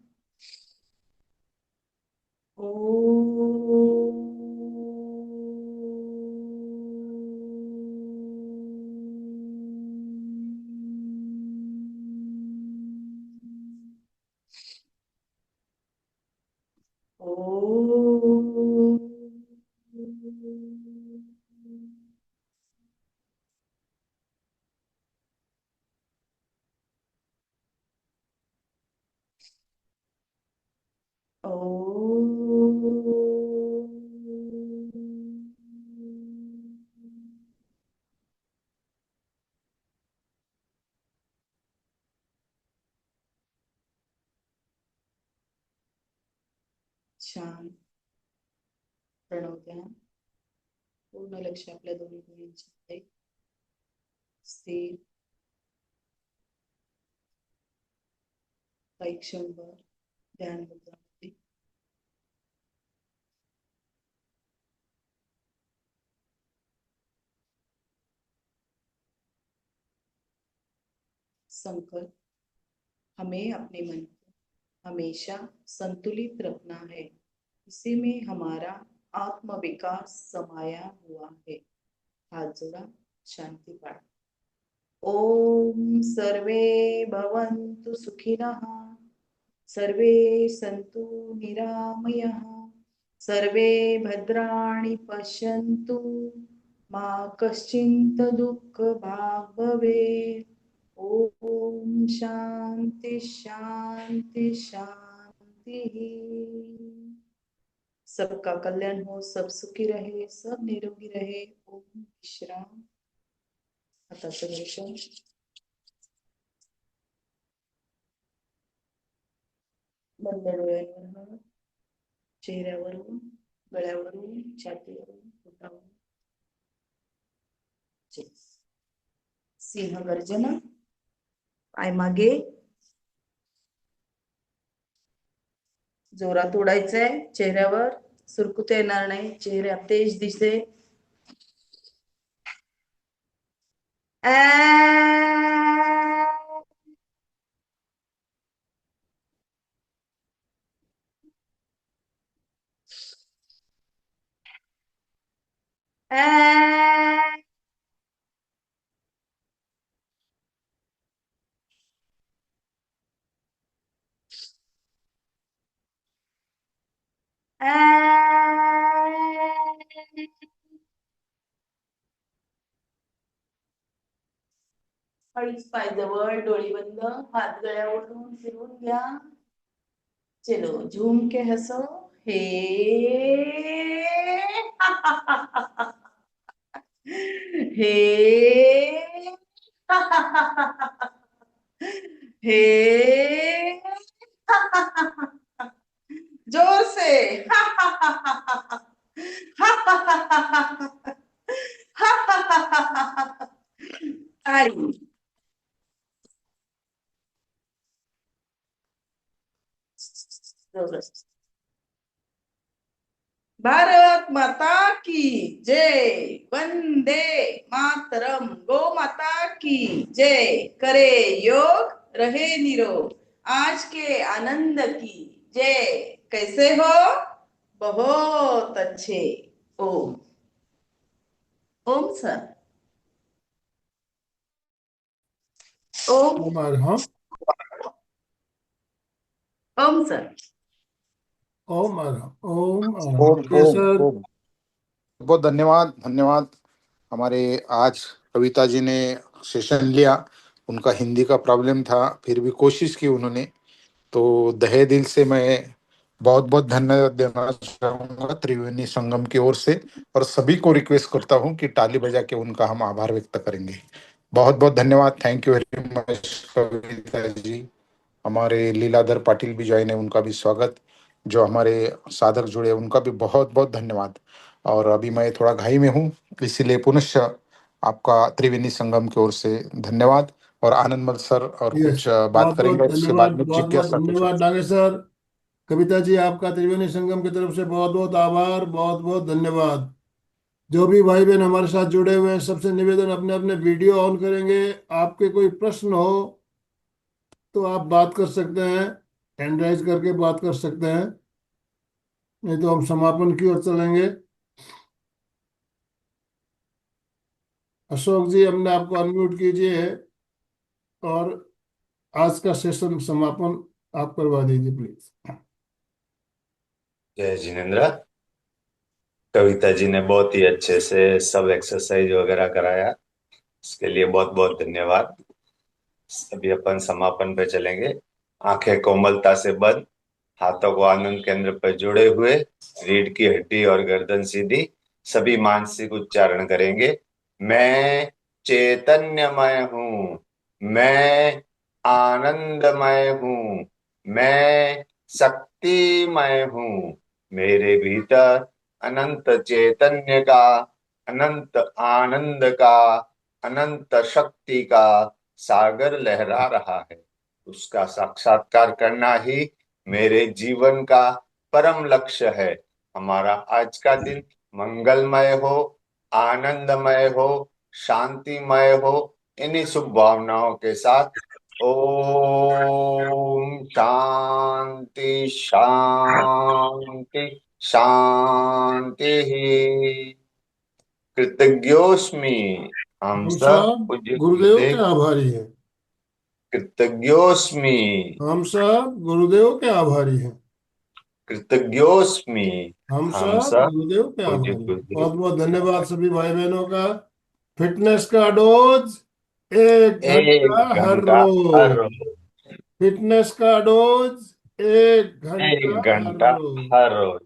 Speaker 4: छान. प्रणव घ्या. पूर्ण लक्ष आपल्या दोन्ही डोळ्यांच्या स्थिर. काही क्षणभर ध्यान मुद्रामध्ये. संकल्प. हमें अपने मन को हमेशा संतुलित रखना है, इसी में हमारा आत्म विकास समाया हुआ है. हाथ जोड़ा, शांति पाठ. ओम सर्वे भवन्तु सुखिनः, सर्वे सन्तु निरामयः, सर्वे भद्राणि पश्यन्तु, मा कश्चित् दुःखभाग् भवेत्. ओम शांति शांति शांति. सबका कल्याण हो, सब सुखी रहे, सब निरोगी रहे. ओम विश्राम. हाताचं घर्षण. बंद डोळ्यांवर हात, चेहऱ्यावरून, गळ्यावरून, छातीवरून, पोटावरून. सिंह गर्जना. पाय मागे. जोरात ओढायचंय. चेहऱ्यावर सुरकुत येणार नाही, चेहऱ्यात तेज दिसे. अडीच पाय जवळ, डोळे बंद, हात गळ्यावरून फिरवून घ्या. चलो झूम के हसो. हे हे हे जोर से. ताली. भारत माता की जय. वंदे मातरम. गो माता की जय. करे योग, रहे निरोग. आज के आनंद की जय. कैसे हो? बहुत अच्छे. ओम. ओम सर. ओम.
Speaker 3: ओम अरहम.
Speaker 4: ओम सर.
Speaker 3: ओम अरहम. ओम अरहम.
Speaker 2: ओम
Speaker 3: ओके
Speaker 2: ओम
Speaker 3: सर.
Speaker 2: ओम. बहुत धन्यवाद धन्यवाद. हमारे आज कविता जी ने सेशन लिया उनका हिंदी का प्रॉब्लम था, फिर भी कोशिश की उन्होंने। तो तहे दिल से मैं बहुत बहुत धन्यवाद देना चाहूंगा त्रिवेणी संगम की ओर से, और सभी को रिक्वेस्ट करता हूं कि ताली बजा के उनका हम आभार व्यक्त करेंगे। बहुत बहुत धन्यवाद। Thank you very much Kavita ji. हमारे लीलाधर पाटिल भी ज्वाइन है, उनका भी स्वागत। जो हमारे साधक जुड़े उनका भी बहुत बहुत धन्यवाद। और अभी मैं थोड़ा घाई में हूँ, इसीलिए पुनश्च आपका त्रिवेणी संगम की ओर से धन्यवाद। और आनंदमल सर और
Speaker 3: यस,
Speaker 2: कुछ बात
Speaker 3: बहुत बहुत
Speaker 2: करेंगे, उसके
Speaker 3: धन्यवाद,
Speaker 2: बाद में
Speaker 3: बहुत बहुत
Speaker 2: जिज्ञासा कुछ।
Speaker 3: धन्यवाद नागेश्वर। कविता जी, आपका त्रिवेणी संगम की तरफ से बहुत बहुत आभार, बहुत बहुत धन्यवाद। जो भी भाई बहन हमारे साथ जुड़े हुए हैं, सबसे निवेदन, अपने अपने वीडियो ऑन करेंगे। आपके कोई प्रश्न हो तो आप बात कर सकते हैं, हैंड राइज करके बात कर सकते हैं, नहीं तो हम समापन की ओर चलेंगे। अशोक जी, हमने आपको अनम्यूट कीजिए और आज का सेशन समापन आप करवा दीजिए प्लीज।
Speaker 10: जय जिनेन्द्र। कविता जी ने बहुत ही अच्छे से सब एक्सरसाइज वगैरह कराया, इसके लिए बहुत बहुत धन्यवाद। अभी अपन समापन पे चलेंगे। आंखें कोमलता से बंद, हाथों को आनंद केंद्र पर जुड़े हुए, रीढ़ की हड्डी और गर्दन सीधी, सभी मानसिक उच्चारण करेंगे। मैं चैतन्यमय हूँ, मैं आनंदमय हूँ, मैं शक्तिमय हूँ। मेरे भीतर अनंत चैतन्य का, अनंत आनंद का, अनंत शक्ति का सागर लहरा रहा है। उसका साक्षात्कार करना ही मेरे जीवन का परम लक्ष्य है। हमारा आज का दिन मंगलमय हो, आनंदमय हो, शांतिमय हो। इन्हीं शुभ भावनाओं के साथ ओम शांति शांति शांति। कृतज्ञोस्मि। हम
Speaker 3: हम
Speaker 10: सब
Speaker 3: सब
Speaker 10: पूज्य
Speaker 3: गुरुदेव के
Speaker 10: गुरुदेव
Speaker 3: आभारी हैं।
Speaker 10: कृतज्ञोस्मि।
Speaker 3: हम सब गुरुदेव के आभारी हैं।
Speaker 10: कृतज्ञोस्मि।
Speaker 3: हम
Speaker 10: हम
Speaker 3: सब
Speaker 10: सब
Speaker 3: गुरुदेव के
Speaker 10: पूज्य
Speaker 3: आभारी हैं।
Speaker 10: गुरुदेव
Speaker 3: बहुत बहुत धन्यवाद सभी भाई बहनों का। फिटनेस का डोज 1 घंटा
Speaker 10: एक
Speaker 3: हर
Speaker 10: घंटा हर
Speaker 3: रोज।
Speaker 10: रोज,
Speaker 3: फिटनेस का डोज 1 घंटा
Speaker 10: 1
Speaker 3: हर
Speaker 10: घंटा
Speaker 3: रोज।
Speaker 10: हर रोज।